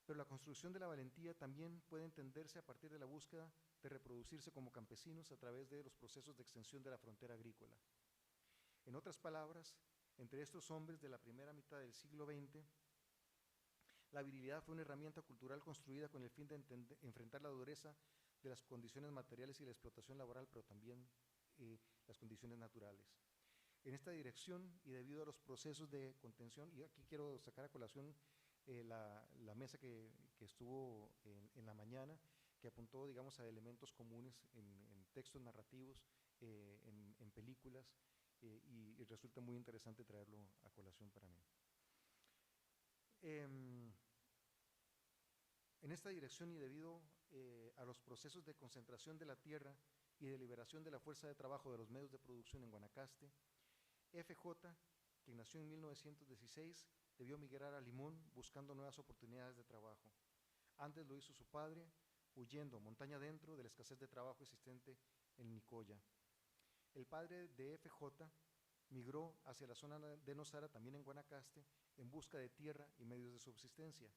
Pero la construcción de la valentía también puede entenderse a partir de la búsqueda de reproducirse como campesinos a través de los procesos de extensión de la frontera agrícola. En otras palabras, entre estos hombres de la primera mitad del siglo XX, la virilidad fue una herramienta cultural construida con el fin de enfrentar la dureza de las condiciones materiales y la explotación laboral, pero también las condiciones naturales. En esta dirección, y debido a los procesos de contención, y aquí quiero sacar a colación la mesa que estuvo en la mañana, que apuntó, digamos, a elementos comunes en textos narrativos, en películas, y resulta muy interesante traerlo a colación para mí. En esta dirección y debido a los procesos de concentración de la tierra y de liberación de la fuerza de trabajo de los medios de producción en Guanacaste, FJ, quien nació en 1916, debió migrar a Limón buscando nuevas oportunidades de trabajo. Antes lo hizo su padre, huyendo montaña adentro de la escasez de trabajo existente en Nicoya. El padre de FJ migró hacia la zona de Nosara, también en Guanacaste, en busca de tierra y medios de subsistencia.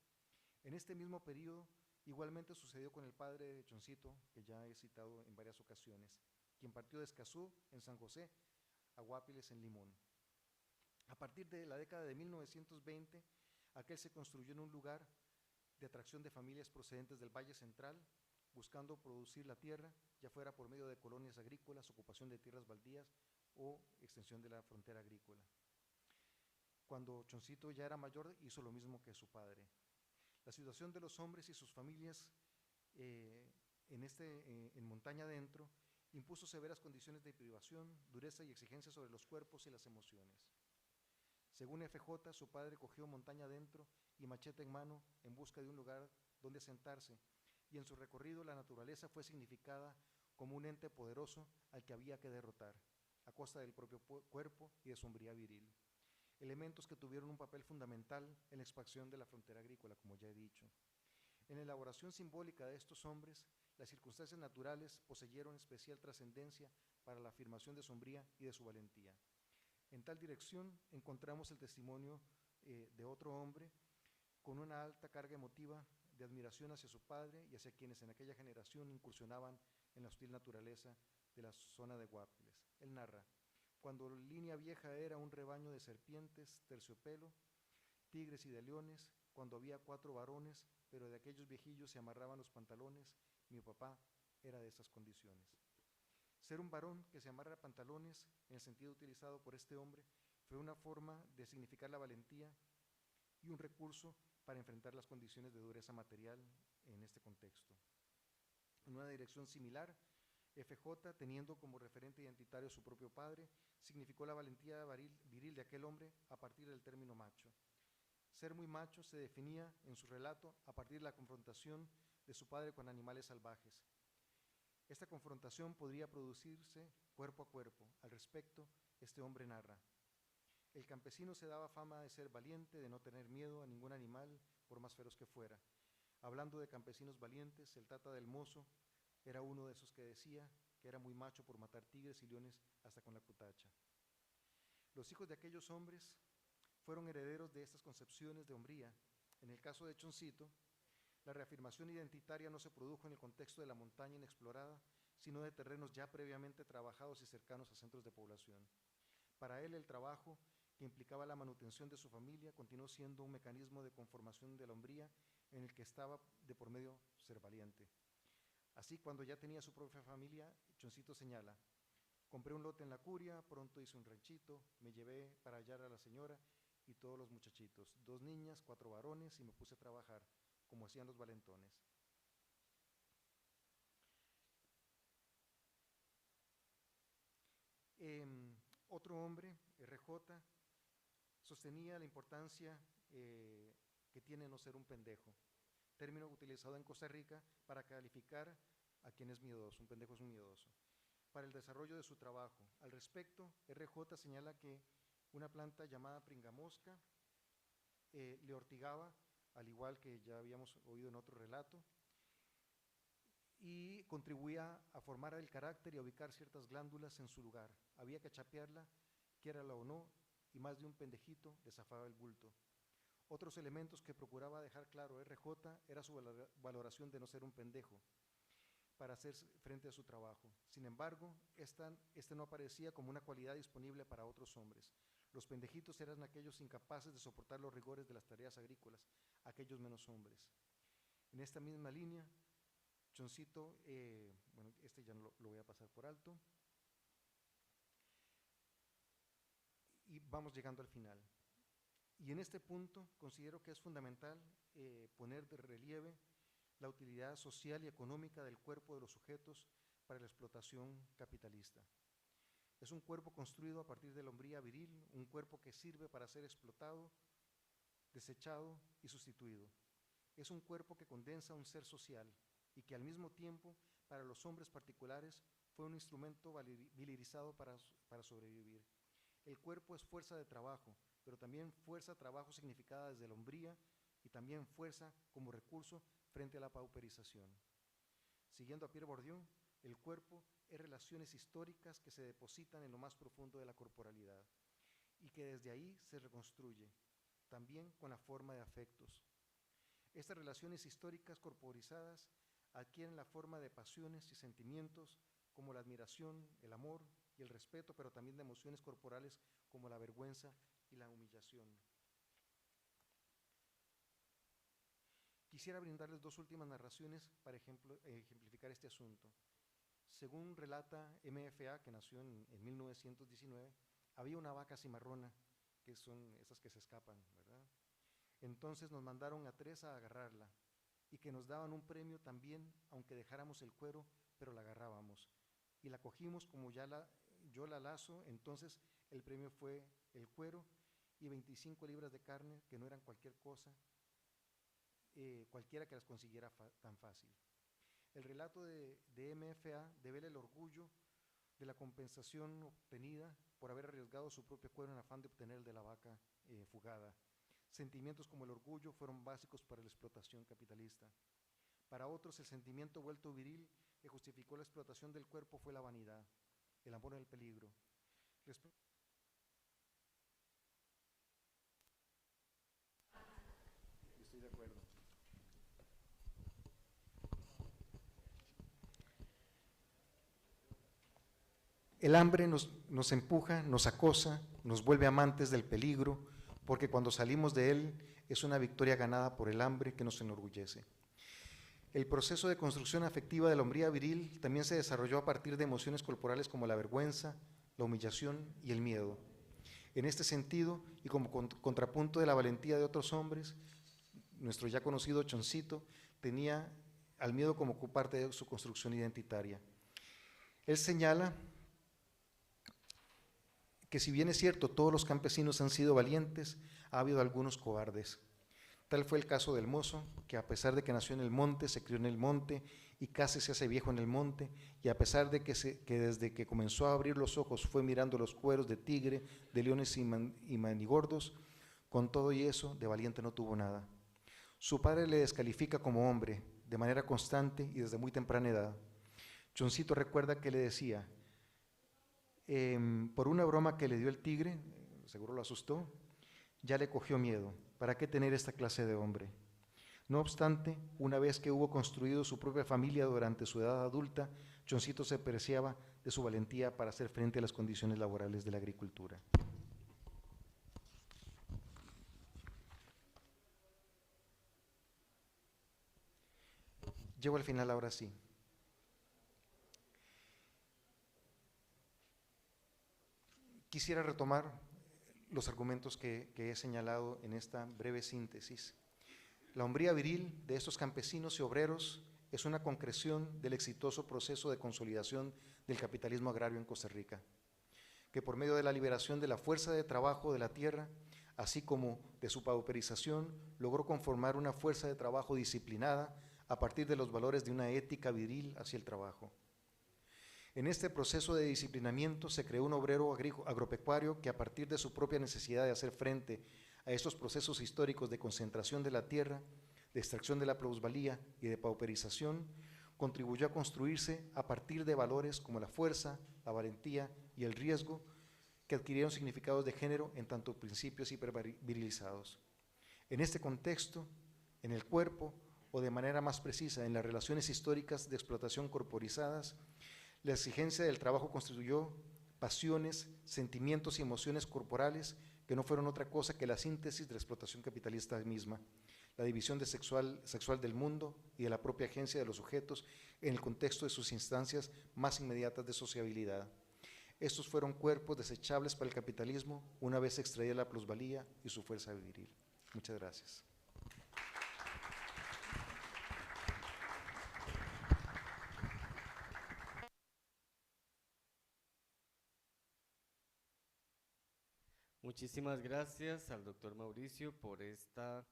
En este mismo periodo, igualmente sucedió con el padre de Choncito, que ya he citado en varias ocasiones, quien partió de Escazú, en San José, a Guapiles, en Limón. A partir de la década de 1920, aquel se construyó en un lugar de atracción de familias procedentes del Valle Central, buscando producir la tierra, ya fuera por medio de colonias agrícolas, ocupación de tierras baldías o extensión de la frontera agrícola. Cuando Choncito ya era mayor, hizo lo mismo que su padre. La situación de los hombres y sus familias en montaña adentro impuso severas condiciones de privación, dureza y exigencia sobre los cuerpos y las emociones. Según FJ, su padre cogió montaña adentro y machete en mano en busca de un lugar donde asentarse, y en su recorrido la naturaleza fue significada como un ente poderoso al que había que derrotar, a costa del propio cuerpo y de su hombría viril. elementos que tuvieron un papel fundamental en la expansión de la frontera agrícola, como ya he dicho. En la elaboración simbólica de estos hombres, las circunstancias naturales poseyeron especial trascendencia para la afirmación de su hombría y de su valentía. En tal dirección encontramos el testimonio de otro hombre con una alta carga emotiva de admiración hacia su padre y hacia quienes en aquella generación incursionaban en la hostil naturaleza de la zona de Guápiles. Él narra: cuando Línea Vieja era un rebaño de serpientes, terciopelo, tigres y de leones, cuando había 4 varones, pero de aquellos viejillos se amarraban los pantalones, mi papá era de esas condiciones. Ser un varón que se amarra pantalones, en el sentido utilizado por este hombre, fue una forma de significar la valentía y un recurso para enfrentar las condiciones de dureza material en este contexto. En una dirección similar, FJ, teniendo como referente identitario a su propio padre, significó la valentía viril de aquel hombre a partir del término macho. Ser muy macho se definía en su relato a partir de la confrontación de su padre con animales salvajes. Esta confrontación podría producirse cuerpo a cuerpo. Al respecto, este hombre narra: el campesino se daba fama de ser valiente, de no tener miedo a ningún animal, por más feroz que fuera. Hablando de campesinos valientes, el Tata del Mozo era uno de esos que decía que era muy macho por matar tigres y leones hasta con la cutacha. Los hijos de aquellos hombres fueron herederos de estas concepciones de hombría. En el caso de Choncito, la reafirmación identitaria no se produjo en el contexto de la montaña inexplorada, sino de terrenos ya previamente trabajados y cercanos a centros de población. Para él, el trabajo, que implicaba la manutención de su familia, continuó siendo un mecanismo de conformación de la hombría en el que estaba de por medio ser valiente. Así, cuando ya tenía su propia familia, Choncito señala: compré un lote en la Curia, pronto hice un ranchito, me llevé para hallar a la señora y todos los muchachitos, 2 niñas, 4 varones, y me puse a trabajar, como hacían los valentones. Otro hombre, RJ, sostenía la importancia que tiene no ser un pendejo, término utilizado en Costa Rica para calificar a quien es miedoso. Un pendejo es un miedoso. Para el desarrollo de su trabajo. Al respecto, RJ señala que una planta llamada pringamosca le ortigaba, al igual que ya habíamos oído en otro relato, y contribuía a formar el carácter y a ubicar ciertas glándulas en su lugar. Había que chapearla, quiérala o no, y más de un pendejito le zafaba el bulto. Otros elementos que procuraba dejar claro RJ era su valoración de no ser un pendejo para hacer frente a su trabajo. Sin embargo, este no aparecía como una cualidad disponible para otros hombres. Los pendejitos eran aquellos incapaces de soportar los rigores de las tareas agrícolas, aquellos menos hombres. En esta misma línea, Choncito, bueno, este ya lo voy a pasar por alto, y vamos llegando al final. Y en este punto considero que es fundamental poner de relieve la utilidad social y económica del cuerpo de los sujetos para la explotación capitalista. Es un cuerpo construido a partir de la hombría viril, un cuerpo que sirve para ser explotado, desechado y sustituido. Es un cuerpo que condensa un ser social y que al mismo tiempo, para los hombres particulares, fue un instrumento vilirizado para sobrevivir. El cuerpo es fuerza de trabajo, pero también fuerza de trabajo significada desde la hombría y también fuerza como recurso frente a la pauperización. Siguiendo a Pierre Bourdieu, el cuerpo es relaciones históricas que se depositan en lo más profundo de la corporalidad y que desde ahí se reconstruye, también con la forma de afectos. Estas relaciones históricas corporizadas adquieren la forma de pasiones y sentimientos como la admiración, el amor y el respeto, pero también de emociones corporales como la vergüenza y la humillación. Quisiera brindarles 2 últimas narraciones para ejemplificar este asunto. Según relata MFA, que nació en 1919, había una vaca cimarrona, que son esas que se escapan, ¿verdad? Entonces nos mandaron a 3 a agarrarla y que nos daban un premio también, aunque dejáramos el cuero, pero la agarrábamos. Y la cogimos como yo la lazo, entonces el premio fue el cuero y 25 libras de carne, que no eran cualquier cosa, cualquiera que las consiguiera tan fácil. El relato de MFA devela el orgullo de la compensación obtenida por haber arriesgado su propio cuero en afán de obtener el de la vaca fugada. Sentimientos como el orgullo fueron básicos para la explotación capitalista. Para otros, el sentimiento vuelto viril que justificó la explotación del cuerpo fue la vanidad, el amor al peligro. Estoy de acuerdo. El hambre nos empuja, nos acosa, nos vuelve amantes del peligro, porque cuando salimos de él es una victoria ganada por el hambre que nos enorgullece. El proceso de construcción afectiva de la hombría viril también se desarrolló a partir de emociones corporales como la vergüenza, la humillación y el miedo. En este sentido, y como contrapunto de la valentía de otros hombres, nuestro ya conocido Choncito tenía al miedo como parte de su construcción identitaria. Él señala que si bien es cierto, todos los campesinos han sido valientes, ha habido algunos cobardes. Tal fue el caso del mozo, que a pesar de que nació en el monte, se crió en el monte y casi se hace viejo en el monte, y a pesar de que desde que comenzó a abrir los ojos fue mirando los cueros de tigre, de leones y manigordos, con todo y eso, de valiente no tuvo nada. Su padre le descalifica como hombre, de manera constante y desde muy temprana edad. Choncito recuerda que le decía, por una broma que le dio el tigre, seguro lo asustó, ya le cogió miedo. ¿Para qué tener esta clase de hombre? No obstante, una vez que hubo construido su propia familia durante su edad adulta, Choncito se preciaba de su valentía para hacer frente a las condiciones laborales de la agricultura. Llego al final ahora sí. Quisiera retomar los argumentos que he señalado en esta breve síntesis. La hombría viril de estos campesinos y obreros es una concreción del exitoso proceso de consolidación del capitalismo agrario en Costa Rica, que por medio de la liberación de la fuerza de trabajo de la tierra, así como de su pauperización, logró conformar una fuerza de trabajo disciplinada a partir de los valores de una ética viril hacia el trabajo. En este proceso de disciplinamiento se creó un obrero agropecuario que a partir de su propia necesidad de hacer frente a estos procesos históricos de concentración de la tierra, de extracción de la plusvalía y de pauperización, contribuyó a construirse a partir de valores como la fuerza, la valentía y el riesgo que adquirieron significados de género en tanto principios hipervirilizados. En este contexto, en el cuerpo, o de manera más precisa, en las relaciones históricas de explotación corporizadas, la exigencia del trabajo constituyó pasiones, sentimientos y emociones corporales que no fueron otra cosa que la síntesis de la explotación capitalista misma, la división sexual del mundo y de la propia agencia de los sujetos en el contexto de sus instancias más inmediatas de sociabilidad. Estos fueron cuerpos desechables para el capitalismo una vez extraída la plusvalía y su fuerza viril. Muchas gracias. Muchísimas gracias al doctor Mauricio por esta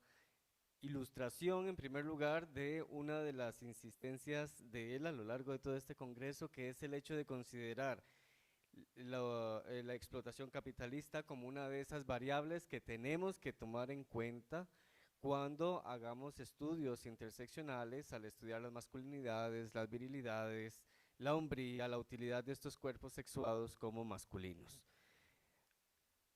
ilustración, en primer lugar, de una de las insistencias de él a lo largo de todo este congreso, que es el hecho de considerar la explotación capitalista como una de esas variables que tenemos que tomar en cuenta cuando hagamos estudios interseccionales, al estudiar las masculinidades, las virilidades, la hombría, la utilidad de estos cuerpos sexuados como masculinos.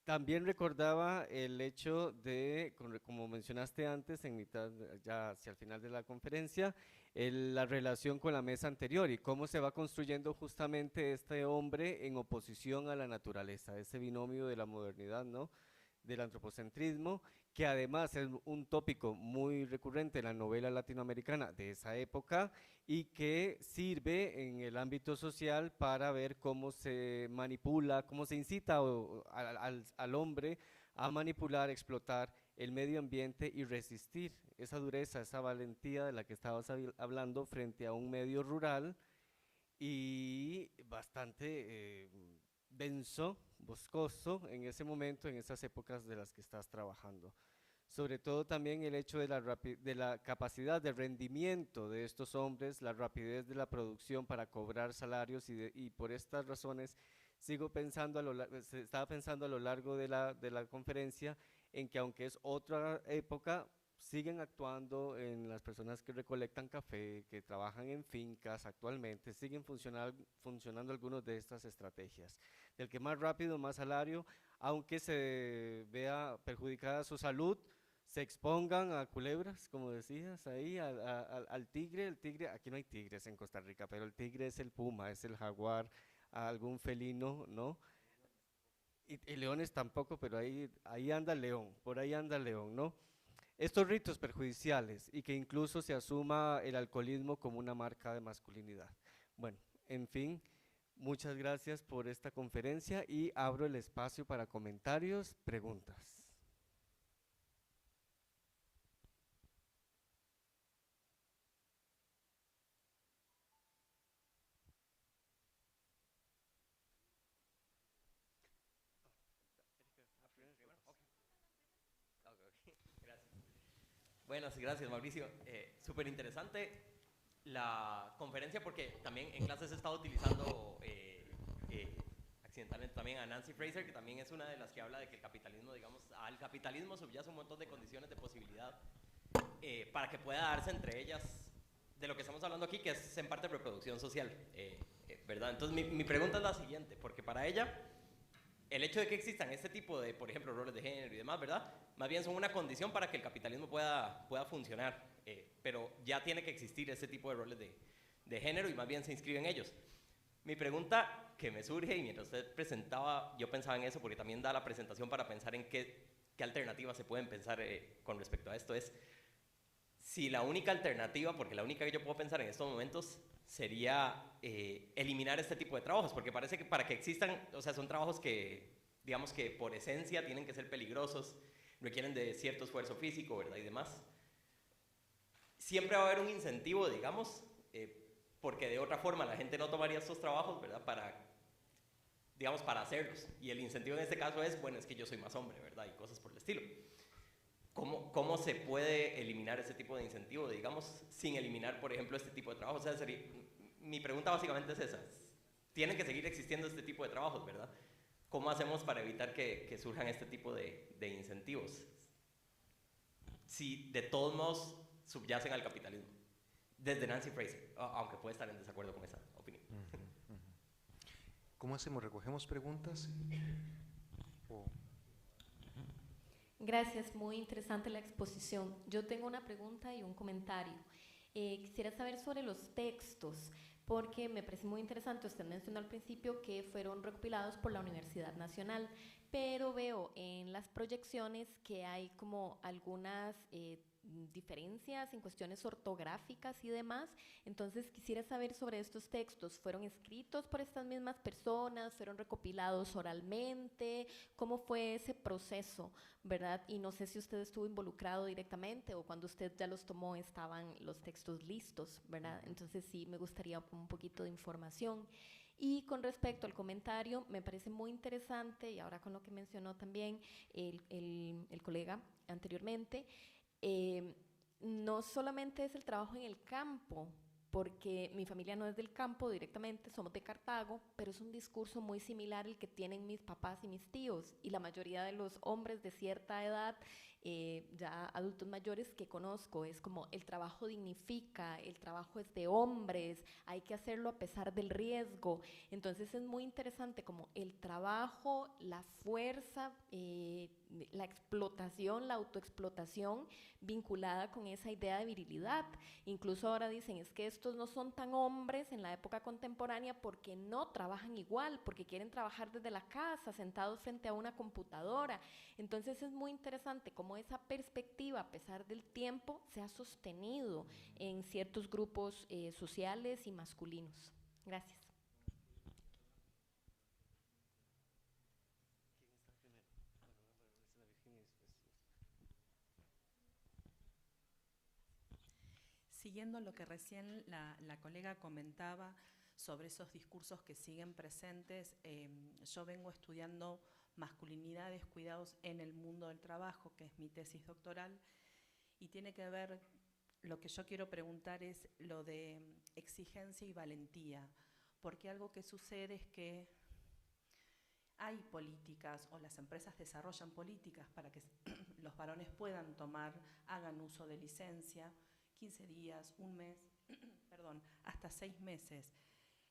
También recordaba el hecho de, como mencionaste antes, en mitad, ya hacia el final de la conferencia, la relación con la mesa anterior y cómo se va construyendo justamente este hombre en oposición a la naturaleza, ese binomio de la modernidad, ¿no?, del antropocentrismo, que además es un tópico muy recurrente en la novela latinoamericana de esa época y que sirve en el ámbito social para ver cómo se manipula, cómo se incita al hombre a manipular, explotar el medio ambiente y resistir esa dureza, esa valentía de la que estabas hablando frente a un medio rural y bastante denso, boscoso en ese momento, en esas épocas de las que estás trabajando. sobre todo también el hecho de de la capacidad de rendimiento de estos hombres, la rapidez de la producción para cobrar salarios y por estas razones sigo pensando, estaba pensando a lo largo de de la conferencia en que aunque es otra época, siguen actuando en las personas que recolectan café, que trabajan en fincas actualmente, siguen funcionando algunas de estas estrategias. Del que más rápido, más salario, aunque se vea perjudicada su salud, se expongan a culebras, como decías ahí, al tigre. El tigre, aquí no hay tigres en Costa Rica, pero el tigre es el puma, es el jaguar, algún felino, ¿no? Y leones tampoco, pero ahí anda el león, por ahí anda el león, ¿no? Estos ritos perjudiciales y que incluso se asuma el alcoholismo como una marca de masculinidad. Bueno, en fin, muchas gracias por esta conferencia y abro el espacio para comentarios, preguntas. Buenas, gracias Mauricio. Súper interesante la conferencia porque también en clases he estado utilizando accidentalmente también a Nancy Fraser, que también es una de las que habla de que el capitalismo, digamos, al capitalismo subyace un montón de condiciones de posibilidad para que pueda darse entre ellas de lo que estamos hablando aquí, que es en parte reproducción social, ¿verdad? Entonces mi pregunta es la siguiente, porque para ella el hecho de que existan este tipo de, por ejemplo, roles de género y demás, ¿verdad? Más bien son una condición para que el capitalismo pueda funcionar, pero ya tiene que existir este tipo de roles de género y más bien se inscriben ellos. Mi pregunta que me surge, y mientras usted presentaba, yo pensaba en eso porque también da la presentación para pensar en qué alternativas se pueden pensar con respecto a esto, es si la única alternativa, porque la única que yo puedo pensar en estos momentos sería eliminar este tipo de trabajos, porque parece que para que existan, o sea, son trabajos que, digamos que por esencia tienen que ser peligrosos, requieren de cierto esfuerzo físico, ¿verdad? Y demás. Siempre va a haber un incentivo, digamos, porque de otra forma la gente no tomaría estos trabajos, ¿verdad? Digamos, para hacerlos. Y el incentivo en este caso es, bueno, es que yo soy más hombre, ¿verdad? Y cosas por el estilo. ¿Cómo se puede eliminar ese tipo de incentivo, digamos, sin eliminar, por ejemplo, este tipo de trabajo? O sea, mi pregunta básicamente es esa. Tienen que seguir existiendo este tipo de trabajos, ¿verdad? ¿Cómo hacemos para evitar que surjan este tipo de incentivos? Si de todos modos subyacen al capitalismo. Desde Nancy Fraser, aunque puede estar en desacuerdo con esa opinión. ¿Cómo hacemos? ¿Recogemos preguntas? Gracias, muy interesante la exposición. Yo tengo una pregunta y un comentario. Quisiera saber sobre los textos, porque me parece muy interesante, usted mencionó al principio que fueron recopilados por la Universidad Nacional, pero veo en las proyecciones que hay como algunas diferencias en cuestiones ortográficas y demás. Entonces quisiera saber sobre estos textos. ¿Fueron escritos por estas mismas personas? ¿Fueron recopilados oralmente? ¿Cómo fue ese proceso, verdad? Y no sé si usted estuvo involucrado directamente o cuando usted ya los tomó estaban los textos listos, ¿verdad? Entonces sí, me gustaría un poquito de información. Y con respecto al comentario, me parece muy interesante, y ahora con lo que mencionó también el colega anteriormente, no solamente es el trabajo en el campo, porque mi familia no es del campo directamente, somos de Cartago, pero es un discurso muy similar al que tienen mis papás y mis tíos, y la mayoría de los hombres de cierta edad, ya adultos mayores que conozco, es como el trabajo dignifica, el trabajo es de hombres, hay que hacerlo a pesar del riesgo. Entonces es muy interesante como el trabajo, la fuerza, la explotación, la autoexplotación vinculada con esa idea de virilidad. Incluso ahora dicen, es que estos no son tan hombres en la época contemporánea porque no trabajan igual, porque quieren trabajar desde la casa, sentados frente a una computadora. Entonces es muy interesante cómo esa perspectiva, a pesar del tiempo, se ha sostenido en ciertos grupos sociales y masculinos. Gracias. Siguiendo lo que recién la colega comentaba sobre esos discursos que siguen presentes, yo vengo estudiando masculinidades, cuidados en el mundo del trabajo, que es mi tesis doctoral, y tiene que ver, lo que yo quiero preguntar es lo de exigencia y valentía, porque algo que sucede es que hay políticas, o las empresas desarrollan políticas para que los varones puedan hagan uso de licencia, 15 días, un mes, perdón, hasta 6 meses.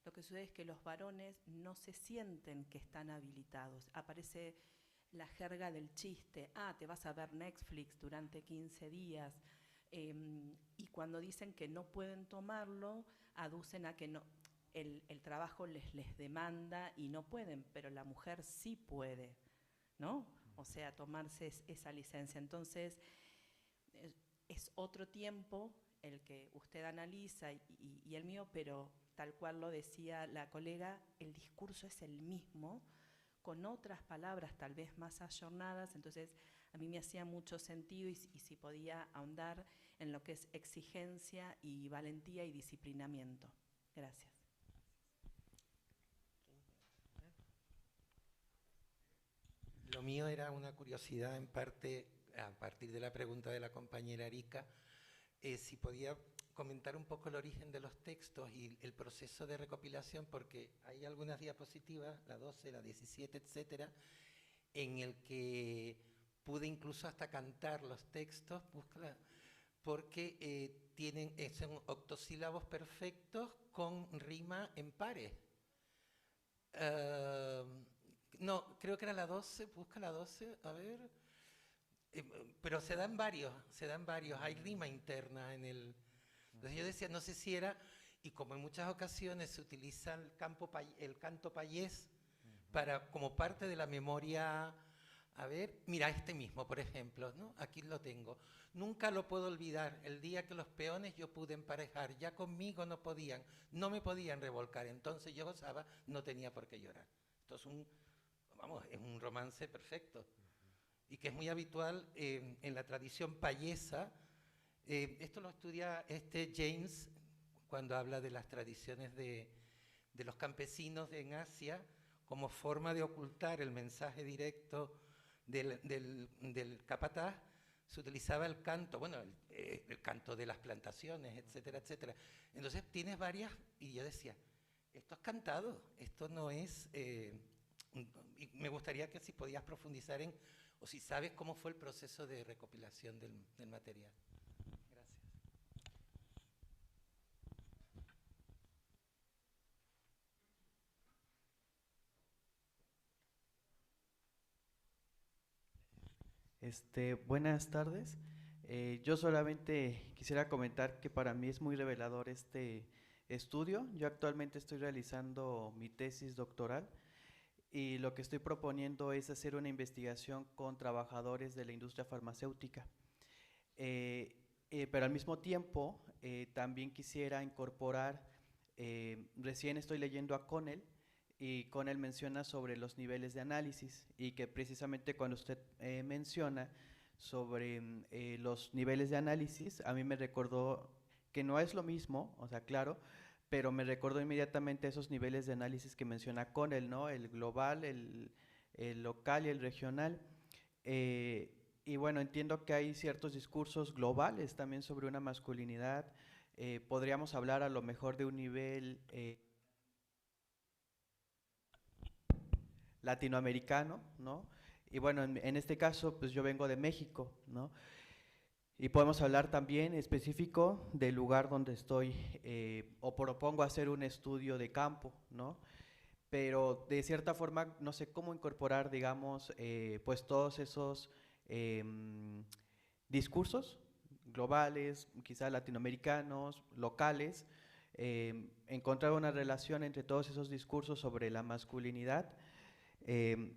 Lo que sucede es que los varones no se sienten que están habilitados. Aparece la jerga del chiste, te vas a ver Netflix durante 15 días, y cuando dicen que no pueden tomarlo, aducen a que no, el trabajo les demanda y no pueden, pero la mujer sí puede, ¿no? O sea, tomarse esa licencia. Entonces, es otro tiempo el que usted analiza y el mío, pero tal cual lo decía la colega, el discurso es el mismo, con otras palabras tal vez más ayornadas. Entonces, a mí me hacía mucho sentido y si podía ahondar en lo que es exigencia y valentía y disciplinamiento. Gracias. Lo mío era una curiosidad en parte, a partir de la pregunta de la compañera Erika, si podía comentar un poco el origen de los textos y el proceso de recopilación, porque hay algunas diapositivas, la 12, la 17, etcétera, en el que pude incluso hasta cantar los textos, porque son octosílabos perfectos con rima en pares. No, creo que era la 12, busca la 12, a ver. Pero se dan varios, hay rima interna en el... Entonces yo decía, no sé si era, y como en muchas ocasiones se utiliza el canto payés como parte de la memoria. A ver, mira, este mismo, por ejemplo, ¿no? Aquí lo tengo. Nunca lo puedo olvidar, el día que los peones yo pude emparejar, ya conmigo no me podían revolcar, entonces yo gozaba, no tenía por qué llorar. Esto es un romance perfecto y que es muy habitual en la tradición payesa. Esto lo estudia James cuando habla de las tradiciones de los campesinos en Asia como forma de ocultar el mensaje directo del capataz. Se utilizaba el canto, el canto de las plantaciones, etcétera, etcétera. Entonces tienes varias, y yo decía, esto es cantado, esto no es... y me gustaría que si podías profundizar o si sabes cómo fue el proceso de recopilación del material. Gracias. Buenas tardes. Yo solamente quisiera comentar que para mí es muy revelador este estudio. Yo actualmente estoy realizando mi tesis doctoral y lo que estoy proponiendo es hacer una investigación con trabajadores de la industria farmacéutica. Pero al mismo tiempo también quisiera incorporar, recién estoy leyendo a Connell, y Connell menciona sobre los niveles de análisis y que precisamente cuando usted menciona sobre los niveles de análisis, a mí me recordó que no es lo mismo, o sea, claro, pero me recordó inmediatamente esos niveles de análisis que menciona Connell, ¿no? El global, el local y el regional. Y bueno, entiendo que hay ciertos discursos globales también sobre una masculinidad. Podríamos hablar a lo mejor de un nivel latinoamericano, ¿no? Y bueno, en este caso, pues yo vengo de México, ¿no? Y podemos hablar también específico del lugar donde estoy, o propongo hacer un estudio de campo, ¿no? Pero de cierta forma no sé cómo incorporar, digamos, pues todos esos discursos globales, quizás latinoamericanos, locales, encontrar una relación entre todos esos discursos sobre la masculinidad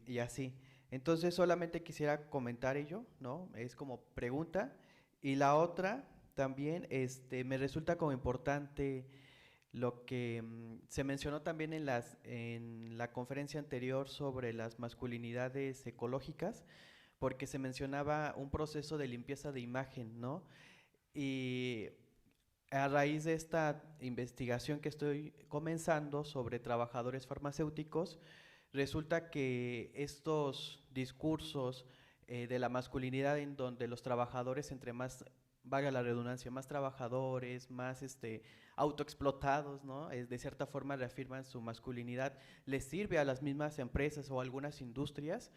y así. Entonces solamente quisiera comentar ello, ¿no? Es como pregunta. Y la otra también me resulta como importante lo que se mencionó también en la conferencia anterior sobre las masculinidades ecológicas, porque se mencionaba un proceso de limpieza de imagen, ¿no? Y a raíz de esta investigación que estoy comenzando sobre trabajadores farmacéuticos, resulta que estos discursos de la masculinidad en donde los trabajadores, entre más, valga la redundancia, más trabajadores, más autoexplotados, ¿no? De cierta forma reafirman su masculinidad, les sirve a las mismas empresas o algunas industrias.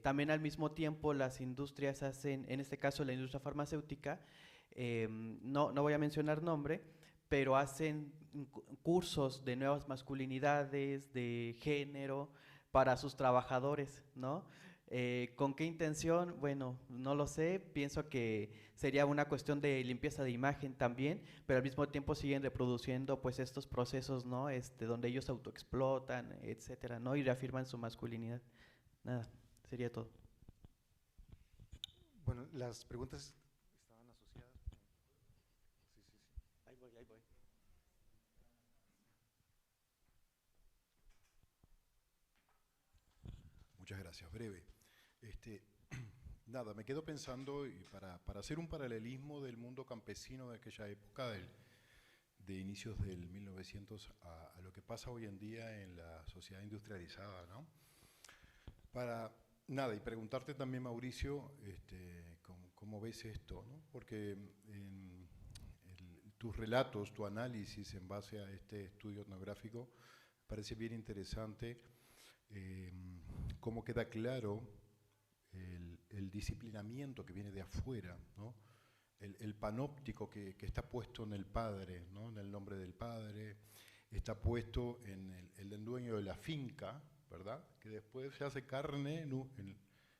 También al mismo tiempo las industrias hacen, en este caso la industria farmacéutica, no voy a mencionar nombre, pero hacen cursos de nuevas masculinidades, de género, para sus trabajadores, ¿no? ¿Con qué intención? Bueno, no lo sé, pienso que sería una cuestión de limpieza de imagen también, pero al mismo tiempo siguen reproduciendo pues estos procesos, ¿no? Donde ellos autoexplotan, etcétera, ¿no? Y reafirman su masculinidad. Nada, sería todo. Bueno, las preguntas estaban asociadas. Sí, sí, sí. Ahí voy, ahí voy. Muchas gracias. Breve. Nada, me quedo pensando, y para hacer un paralelismo del mundo campesino de aquella época, de inicios del 1900 a lo que pasa hoy en día en la sociedad industrializada, ¿no? Nada, y preguntarte también, Mauricio, cómo ves esto, ¿no? Porque tus relatos, tu análisis en base a este estudio etnográfico parece bien interesante, cómo queda claro el disciplinamiento que viene de afuera, ¿no? El panóptico que está puesto en el padre, ¿no? En el nombre del padre, está puesto en el dueño de la finca, ¿verdad? Que después se hace carne en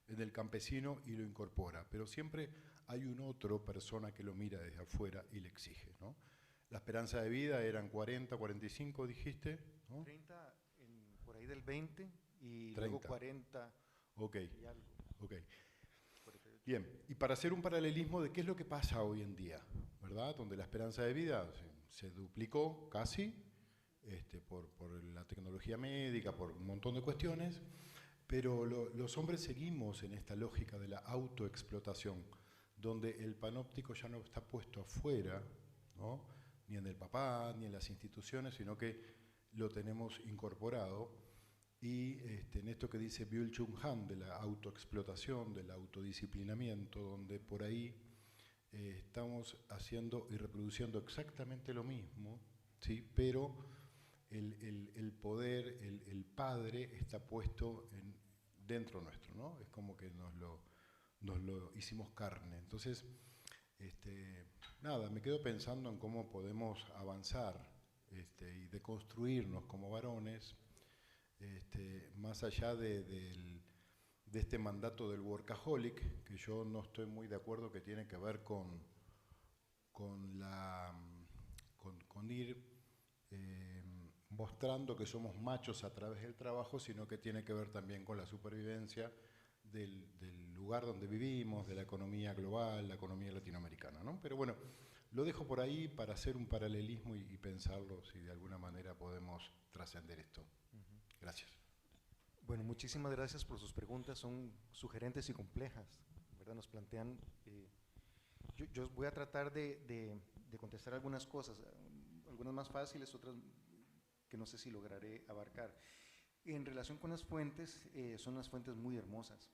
el campesino y lo incorpora, pero siempre hay un otro persona que lo mira desde afuera y le exige, ¿no? La esperanza de vida eran 40, 45, dijiste, ¿no? 30 por ahí del 20 y 30. luego 40 Ok, y algo. ok. Bien, y para hacer un paralelismo de qué es lo que pasa hoy en día, ¿verdad? Donde la esperanza de vida se duplicó casi por la tecnología médica, por un montón de cuestiones, pero los hombres seguimos en esta lógica de la autoexplotación, donde el panóptico ya no está puesto afuera, ¿no? Ni en el papá, ni en las instituciones, sino que lo tenemos incorporado. Y en esto que dice Byul-Chul Han de la autoexplotación, del autodisciplinamiento, donde por ahí estamos haciendo y reproduciendo exactamente lo mismo, ¿sí? Pero el poder, el padre está puesto dentro nuestro, ¿no? Es como que nos lo hicimos carne. Entonces, nada, me quedo pensando en cómo podemos avanzar y deconstruirnos como varones, más allá de este mandato del workaholic, que yo no estoy muy de acuerdo, que tiene que ver con ir mostrando que somos machos a través del trabajo, sino que tiene que ver también con la supervivencia del lugar donde vivimos, de la economía global, la economía latinoamericana, ¿no? Pero bueno, lo dejo por ahí para hacer un paralelismo y pensarlo si de alguna manera podemos trascender esto. Gracias. Bueno, muchísimas gracias por sus preguntas, son sugerentes y complejas, ¿verdad? Nos plantean, yo voy a tratar de contestar algunas cosas, algunas más fáciles, otras que no sé si lograré abarcar. En relación con las fuentes, son unas fuentes muy hermosas.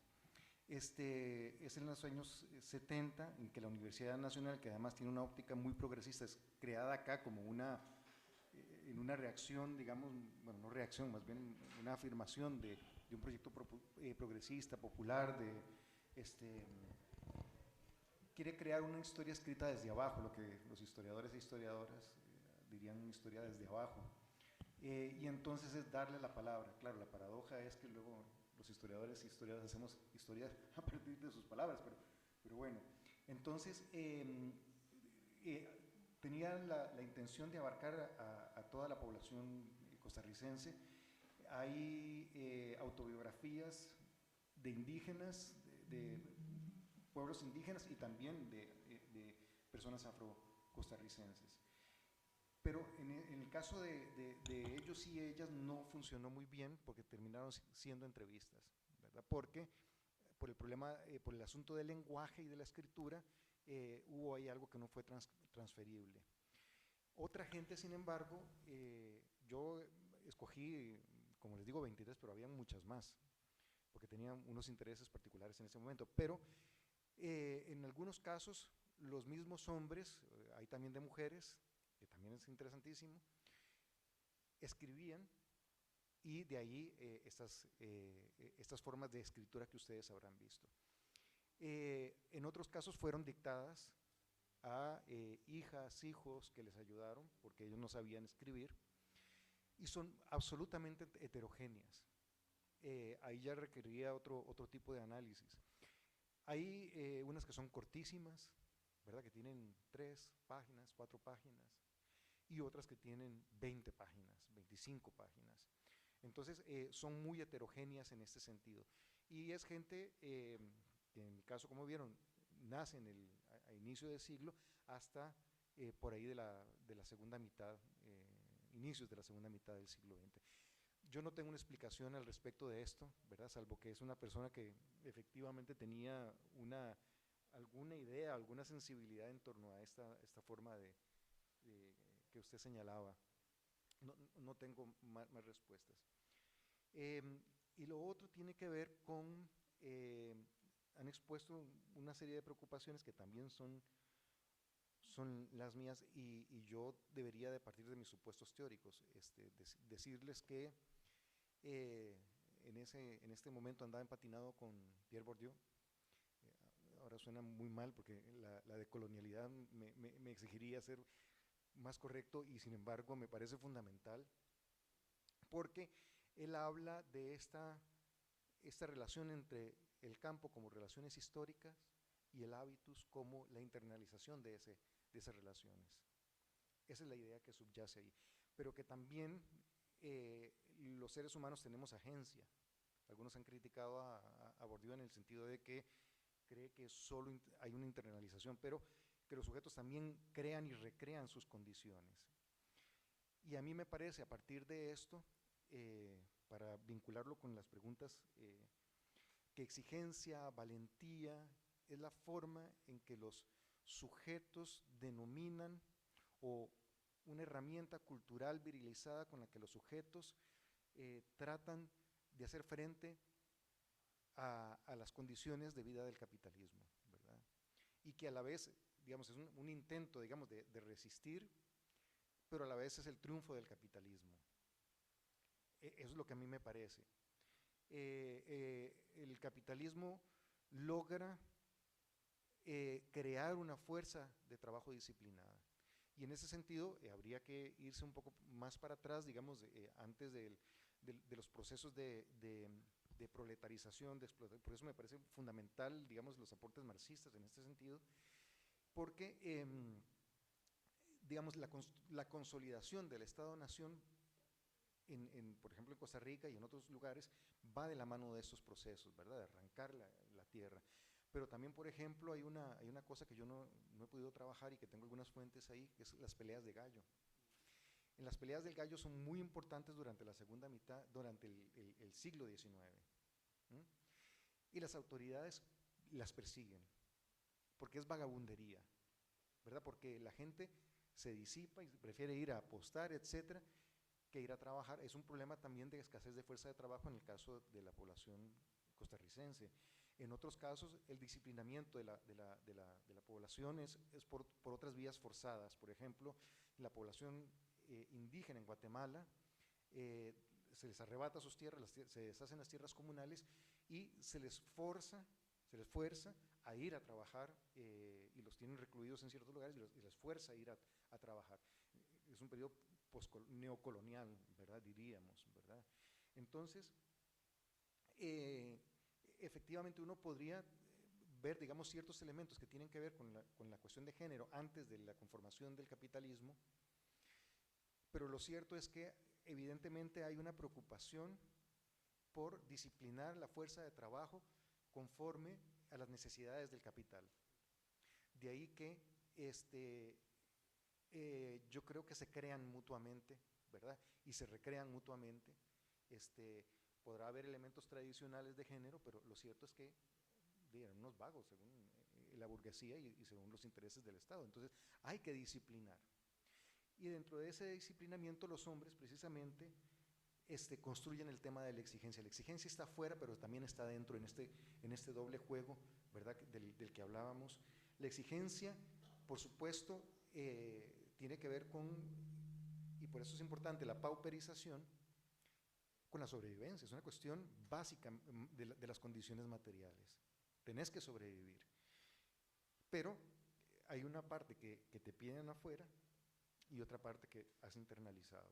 Es en los años 70 en que la Universidad Nacional, que además tiene una óptica muy progresista, es creada acá como en una reacción, digamos, bueno, no reacción, más bien una afirmación de un proyecto progresista, popular, quiere crear una historia escrita desde abajo, lo que los historiadores e historiadoras dirían una historia desde abajo. Y entonces es darle la palabra. Claro, la paradoja es que luego los historiadores e historiadoras hacemos historias a partir de sus palabras, pero bueno. Entonces, tenía la intención de abarcar a toda la población costarricense. Hay autobiografías de indígenas, de pueblos indígenas y también de personas afrocostarricenses. Pero en el caso de ellos y ellas no funcionó muy bien porque terminaron siendo entrevistas, ¿verdad? Porque por el problema, por el asunto del lenguaje y de la escritura, hubo ahí algo que no fue transferible. Otra gente, sin embargo, yo escogí como les digo, 23, pero habían muchas más, porque tenían unos intereses particulares en ese momento. Pero en algunos casos, los mismos hombres, hay también de mujeres, que también es interesantísimo, escribían, y de ahí estas formas de escritura que ustedes habrán visto. En otros casos fueron dictadas a hijas, hijos que les ayudaron, porque ellos no sabían escribir, y son absolutamente heterogéneas. Ahí ya requeriría otro tipo de análisis. Hay unas que son cortísimas, ¿verdad?, que tienen 3 páginas, 4 páginas, y otras que tienen 20 páginas, 25 páginas. Entonces, son muy heterogéneas en este sentido. Y es gente que en mi caso, como vieron, nace a inicio del siglo hasta por ahí de la segunda mitad, inicios de la segunda mitad del siglo XX. Yo no tengo una explicación al respecto de esto, ¿verdad?, salvo que es una persona que efectivamente tenía alguna idea, alguna sensibilidad en torno a esta forma que usted señalaba. No tengo más respuestas. Y lo otro tiene que ver con, han expuesto una serie de preocupaciones que también son las mías, y yo debería de partir de mis supuestos teóricos, decirles que en este momento andaba empatinado con Pierre Bourdieu. Ahora suena muy mal porque la decolonialidad me exigiría ser más correcto, y sin embargo me parece fundamental, porque él habla de esta relación entre el campo como relaciones históricas y el habitus como la internalización de esas relaciones. Esa es la idea que subyace ahí, pero que también los seres humanos tenemos agencia. Algunos han criticado a Bourdieu en el sentido de que cree que solo hay una internalización, pero que los sujetos también crean y recrean sus condiciones. Y a mí me parece, a partir de esto, para vincularlo con las preguntas, que exigencia, valentía, es la forma en que los sujetos denominan, o una herramienta cultural virilizada con la que los sujetos tratan de hacer frente a las condiciones de vida del capitalismo, ¿verdad? Y que a la vez, digamos, es un intento, digamos, de resistir, pero a la vez es el triunfo del capitalismo. Eso es lo que a mí me parece. El capitalismo logra crear una fuerza de trabajo disciplinada. Y en ese sentido habría que irse un poco más para atrás, digamos, antes de los procesos de proletarización, de explotación. Por eso me parece fundamental, digamos, los aportes marxistas en este sentido, porque, digamos, la consolidación del Estado-Nación, por ejemplo, en Costa Rica y en otros lugares, va de la mano de estos procesos, ¿verdad?, de arrancar la tierra. Pero también, por ejemplo, hay una cosa que yo no he podido trabajar y que tengo algunas fuentes ahí, que es las peleas de gallo. En las peleas del gallo son muy importantes durante la segunda mitad, durante el siglo XIX. Y las autoridades las persiguen, porque es vagabundería, ¿verdad? Porque la gente se disipa y prefiere ir a apostar, etcétera, que ir a trabajar. Es un problema también de escasez de fuerza de trabajo en el caso de la población costarricense. En otros casos, el disciplinamiento de la población es por otras vías forzadas. Por ejemplo, la población indígena en Guatemala, se les arrebata sus tierras, se deshacen las tierras comunales y se les fuerza a ir a trabajar, y los tienen recluidos en ciertos lugares y les fuerza a ir a trabajar. Es un periodo neocolonial, ¿verdad?, diríamos, ¿verdad? Entonces, efectivamente uno podría ver, digamos, ciertos elementos que tienen que ver con la cuestión de género antes de la conformación del capitalismo, pero lo cierto es que evidentemente hay una preocupación por disciplinar la fuerza de trabajo conforme a las necesidades del capital. De ahí que yo creo que se crean mutuamente, ¿verdad?, y se recrean mutuamente. Podrá haber elementos tradicionales de género, pero lo cierto es que eran unos vagos según la burguesía y según los intereses del Estado. Entonces hay que disciplinar. Y dentro de ese disciplinamiento los hombres precisamente construyen el tema de la exigencia. La exigencia está afuera, pero también está dentro, en este doble juego, ¿verdad?, del que hablábamos. La exigencia, por supuesto, tiene que ver con, y por eso es importante, la pauperización con la sobrevivencia. Es una cuestión básica de las condiciones materiales. Tenés que sobrevivir. Pero hay una parte que te piden afuera y otra parte que has internalizado,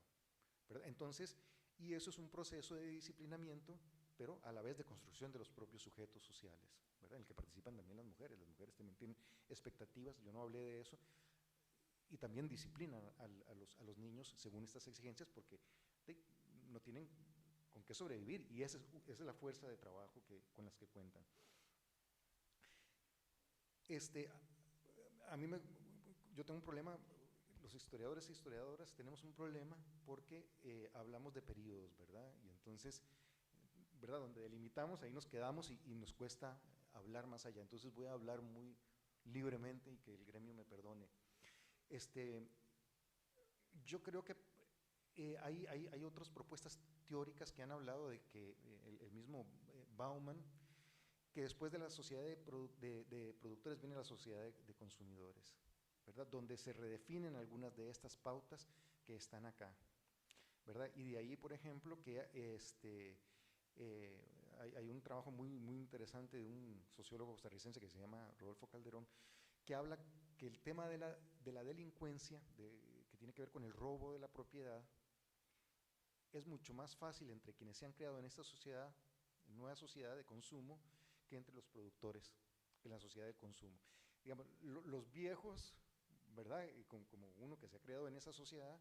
¿verdad? Entonces, y eso es un proceso de disciplinamiento, pero a la vez de construcción de los propios sujetos sociales, ¿verdad?, en el que participan también las mujeres. Las mujeres también tienen expectativas, yo no hablé de eso, y también disciplinan a los niños según estas exigencias, porque no tienen con qué sobrevivir, y esa es la fuerza de trabajo con las que cuentan. Yo tengo un problema, los historiadores e historiadoras tenemos un problema porque hablamos de periodos, ¿verdad? Y entonces, ¿verdad?, donde delimitamos, ahí nos quedamos y nos cuesta hablar más allá. Entonces voy a hablar muy libremente y que el gremio me perdone. Yo creo que hay otras propuestas teóricas que han hablado de que el mismo Bauman, que después de la sociedad de productores viene la sociedad de consumidores, ¿verdad?, donde se redefinen algunas de estas pautas que están acá, ¿verdad? Y de ahí, por ejemplo, que hay un trabajo muy interesante de un sociólogo costarricense que se llama Rodolfo Calderón, que habla que el tema de la delincuencia, que tiene que ver con el robo de la propiedad, es mucho más fácil entre quienes se han creado en esta sociedad, nueva sociedad de consumo, que entre los productores en la sociedad de consumo. Digamos, los viejos, ¿verdad?, como uno que se ha creado en esa sociedad,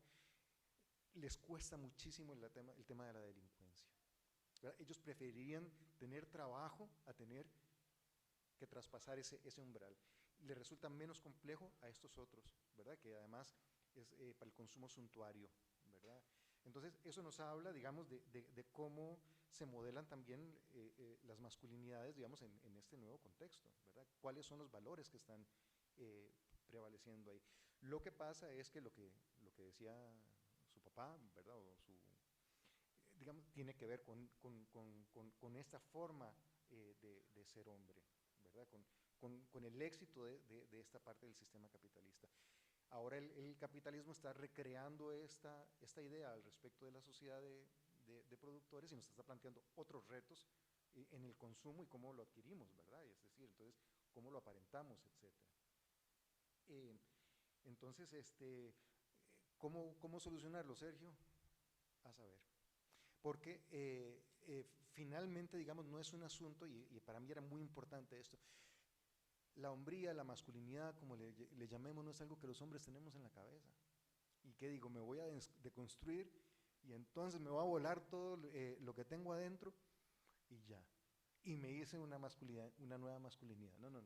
les cuesta muchísimo el tema de la delincuencia, ¿verdad? Ellos preferirían tener trabajo a tener que traspasar ese umbral. Les resulta menos complejo a estos otros, ¿verdad?, que además es para el consumo suntuario, ¿verdad? Entonces, eso nos habla, digamos, de cómo se modelan también las masculinidades, digamos, en este nuevo contexto, ¿verdad? ¿Cuáles son los valores que están prevaleciendo ahí? Lo que pasa es que lo que decía su papá, ¿verdad?, digamos, tiene que ver con esta forma de ser hombre, ¿verdad?, con el éxito de esta parte del sistema capitalista. Ahora el capitalismo está recreando esta idea al respecto de la sociedad de productores y nos está planteando otros retos en el consumo y cómo lo adquirimos, ¿verdad? Es decir, entonces, cómo lo aparentamos, etc. Entonces, ¿cómo solucionarlo, Sergio? A saber. Porque finalmente, digamos, no es un asunto, y para mí era muy importante esto, la hombría, la masculinidad, como le llamemos, no es algo que los hombres tenemos en la cabeza. ¿Y qué digo? Me voy a deconstruir y entonces me voy a volar todo lo que tengo adentro y ya. Y me hice una nueva masculinidad. No.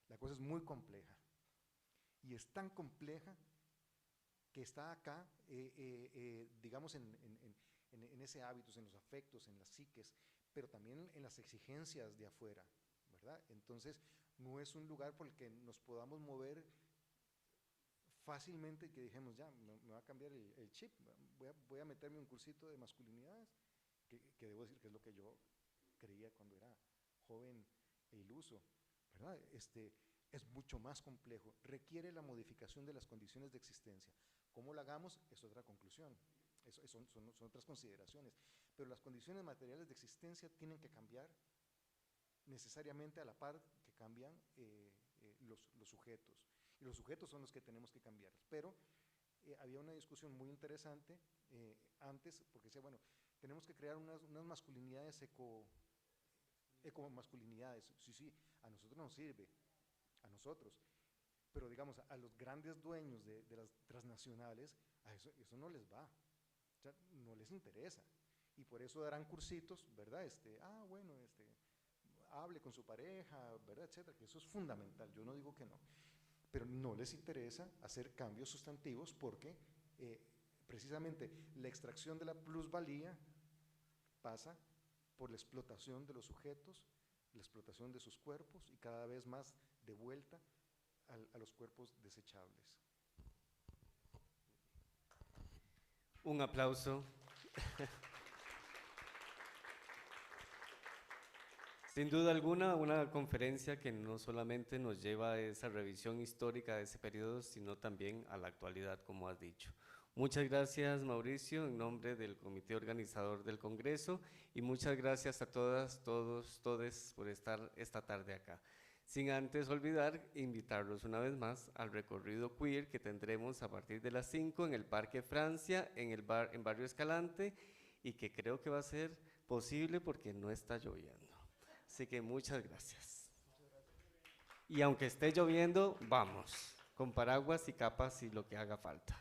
La cosa es muy compleja. Y es tan compleja que está acá, digamos, en ese hábitos, en los afectos, en las psiques, pero también en las exigencias de afuera, ¿verdad? Entonces, no es un lugar por el que nos podamos mover fácilmente y que dijemos, ya, me va a cambiar el chip, voy a meterme un cursito de masculinidades, que debo decir que es lo que yo creía cuando era joven e iluso, ¿verdad? Es mucho más complejo, requiere la modificación de las condiciones de existencia. ¿Cómo lo hagamos? Es otra conclusión, son otras consideraciones, pero las condiciones materiales de existencia tienen que cambiar necesariamente a la par que cambian los sujetos, y los sujetos son los que tenemos que cambiar. Pero había una discusión muy interesante antes, porque decía, bueno, tenemos que crear unas masculinidades ecomasculinidades. Sí, a nosotros nos sirve, a nosotros, pero digamos, a los grandes dueños de las transnacionales, a eso no les va, o sea, no les interesa, y por eso darán cursitos, ¿verdad? Hable con su pareja, ¿verdad?, etcétera, que eso es fundamental, yo no digo que no, pero no les interesa hacer cambios sustantivos porque precisamente la extracción de la plusvalía pasa por la explotación de los sujetos, la explotación de sus cuerpos y cada vez más de vuelta a los cuerpos desechables. Un aplauso. Sin duda alguna, una conferencia que no solamente nos lleva a esa revisión histórica de ese periodo, sino también a la actualidad, como has dicho. Muchas gracias, Mauricio, en nombre del comité organizador del Congreso, y muchas gracias a todas, todos, todes por estar esta tarde acá. Sin antes olvidar, invitarlos una vez más al recorrido queer que tendremos a partir de las 5 en el Parque Francia, en Barrio Escalante, y que creo que va a ser posible porque no está lloviendo. Así que muchas gracias. Y aunque esté lloviendo, vamos, con paraguas y capas y lo que haga falta.